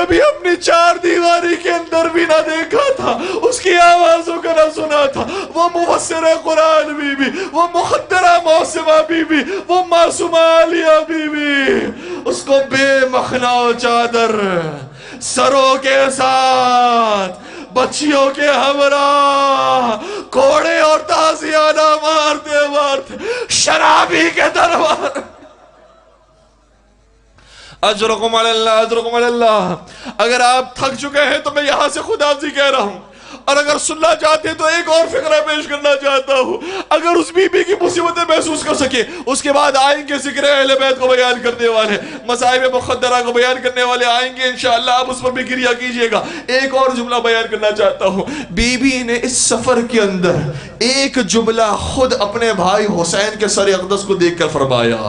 کبھی اپنی چار دیواری کے اندر بھی نہ دیکھا تھا، اس کی آوازوں کا نہ سنا تھا، وہ مفسر قرآن بی بی، وہ مخدرہ موسمہ بی بی، وہ معصومہ عالیہ بی بی، اس کو بے مخنا و چادر سروں کے ساتھ بچیوں کے ہمراہ کوڑے اور تازیانہ مارتے مارتے شرابی کے دربار اجرکم علی اللہ، اجرکم علی اللہ۔ اگر آپ تھک چکے ہیں تو میں یہاں سے خدا سے کہہ رہا ہوں، اور اگر سننا چاہتے ہیں تو ایک اور فقرہ پیش کرنا چاہتا ہوں۔ اگر اس بی بی کی مصیبتیں محسوس کر سکے، اس کے بعد آئیں گے ذکر اہل بیت کو بیان کرنے والے، مصائب مخدرہ کو بیان کرنے والے آئیں گے انشاءاللہ، آپ اس پر بھی گریہ کیجئے گا۔ ایک اور جملہ بیان کرنا چاہتا ہوں، بی بی نے اس سفر کے اندر ایک جملہ خود اپنے بھائی حسین کے سر اقدس کو دیکھ کر فرمایا۔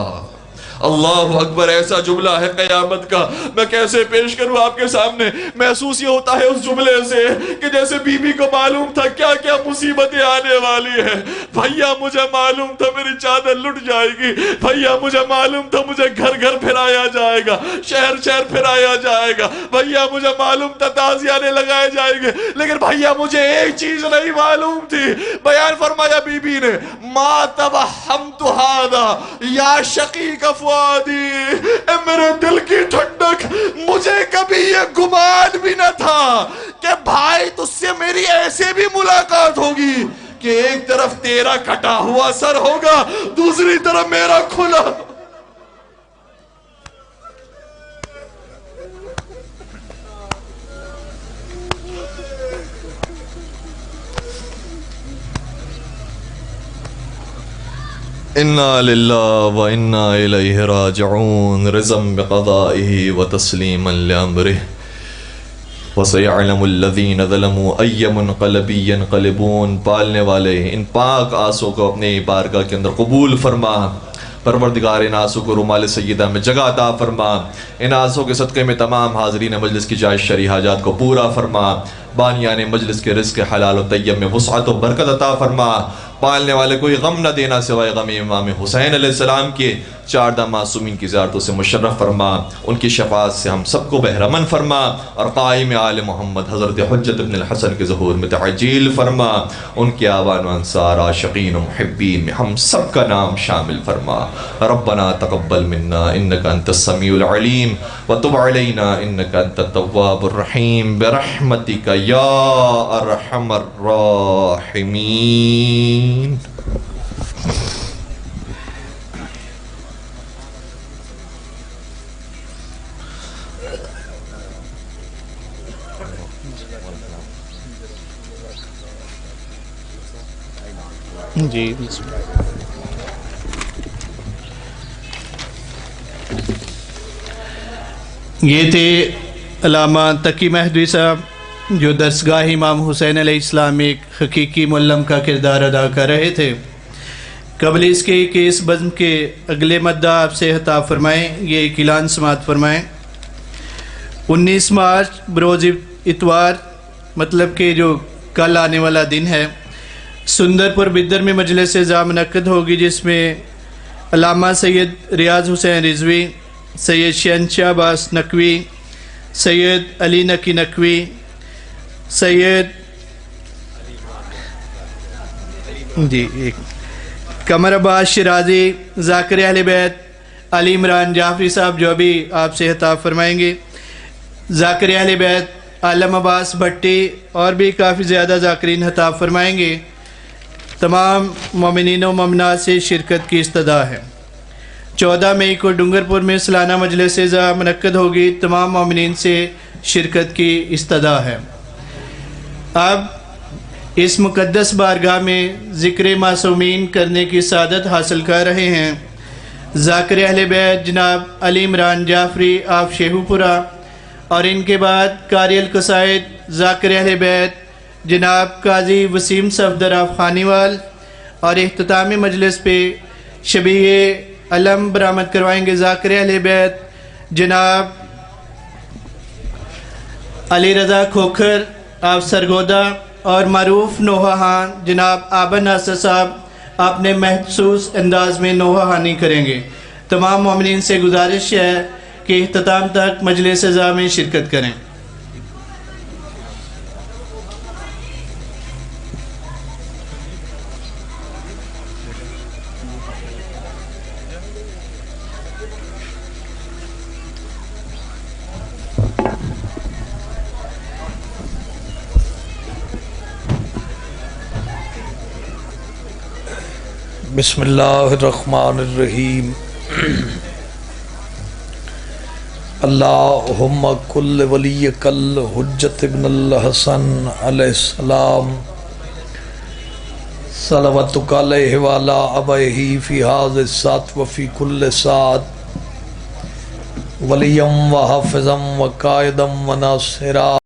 اللہ اکبر، ایسا جملہ ہے قیامت کا، میں کیسے پیش کروں آپ کے سامنے۔ محسوس یہ ہوتا ہے اس جملے سے کہ جیسے بی بی کو معلوم تھا کیا کیا مصیبتیں آنے والی ہیں۔ بھیا مجھے معلوم تھا میری چادر لٹ جائے گی، بھیا مجھے معلوم تھا مجھے گھر گھر پھرایا جائے گا، شہر شہر پھرایا جائے گا، بھیا مجھے معلوم تھا تازیانے لگائے جائیں گے، لیکن بھیا مجھے ایک چیز نہیں معلوم تھی۔ بیان فرمایا بی بی نے، ما توہمت ھذا یا شقیق فؤادی، اے میرے دل کی ٹھنڈک، مجھے کبھی یہ گمان بھی نہ تھا کہ بھائی تجھ سے میری ایسے بھی ملاقات ہوگی کہ ایک طرف تیرا کٹا ہوا سر ہوگا، دوسری طرف میرا کھلا۔ انا للہ و انا الیہ راجعون، رضم بقضائہ و تسلیما لامرہ، وسیعلم الذین ظلموا ای منقلب ینقلبون۔ پالنے والے ان پاک آنسوں کو اپنے بارگاہ کے اندر قبول فرما، پروردگار ان آنسوں کو رومال سیدہ میں جگہ عطا فرما، ان آنسوں کے صدقے میں تمام حاضرین مجلس کی جائز شرعی حاجات کو پورا فرما، بانیان مجلس کے رزق حلال و طیب میں وسعت و برکت عطا فرما، پالنے والے کوئی غم نہ دینا سوائے غم امام حسین علیہ السلام کے، چاردہ معصومین کی زیارتوں سے مشرف فرما، ان کی شفاعت سے ہم سب کو بہرمن فرما، اور قائم آل محمد حضرت حجت ابن الحسن کے ظہور میں تعجیل فرما، ان کے آبان و انصار عاشقین و محبین میں ہم سب کا نام شامل فرما۔ ربنا تقبل منا انک انت السمیع العلیم وتب علینا انک انت التواب الرحیم برحمتک یا ارحم الراحمین۔ جی یہ تھے علامہ تقی مہدوی صاحب، جو درسگاہ امام حسین علیہ السلام ایک حقیقی معلم کا کردار ادا کر رہے تھے۔ قبل اس کے کہ اس بزم کے اگلے مدہ آپ سے خطاب فرمائیں، یہ ایک اعلان سماعت فرمائیں۔ 19 مارچ بروز اتوار، مطلب کہ جو کل آنے والا دن ہے، سندرپور بدر میں مجلس عام منعقد ہوگی، جس میں علامہ سید ریاض حسین رضوی، سید شہنشاہ عباس نقوی، سید علی نقی نقوی، سید قمر عباس شرازی، ذاکر اہل بیت علی عمران جعفری صاحب جو ابھی آپ سے خطاب فرمائیں گے، ذاکر اہل بیت عالم عباس بھٹی، اور بھی کافی زیادہ ذاکرین خطاب فرمائیں گے۔ تمام مومنین و مومنات سے شرکت کی استدعا ہے۔ 14 مئی کو ڈونگرپور میں سالانہ مجلس عام منعقد ہوگی، تمام مومنین سے شرکت کی استدعا ہے۔ اب اس مقدس بارگاہ میں ذکر معصومین کرنے کی سعادت حاصل کر رہے ہیں ذاکر اہل بیت جناب علی عمران جعفری آف شیخو پورہ، اور ان کے بعد قاری القصائد ذاکر اہل بیت جناب قاضی وسیم صفدر آف خانیوال، اور اختتامی مجلس پہ شبیہ علم برآمد کروائیں گے ذاکر اہل بیت جناب علی رضا کھوکھر آپ سرگودا، اور معروف نوحہ خان جناب آبا ناصر صاحب اپنے محسوس انداز میں نوحہ خانی کریں گے۔ تمام مومنین سے گزارش ہے کے اختتام تک مجلس اعزا میں شرکت کریں۔ بسم اللہ الرحمن الرحیم۔ اللہم کل ولیک الحجت ابن الحسن علیہ السلام صلواتک علیہ وعلا ابیہ فی ھذا الساعۃ وفی کل ساعۃ ولیم و حافظم و قائدم و ناصرا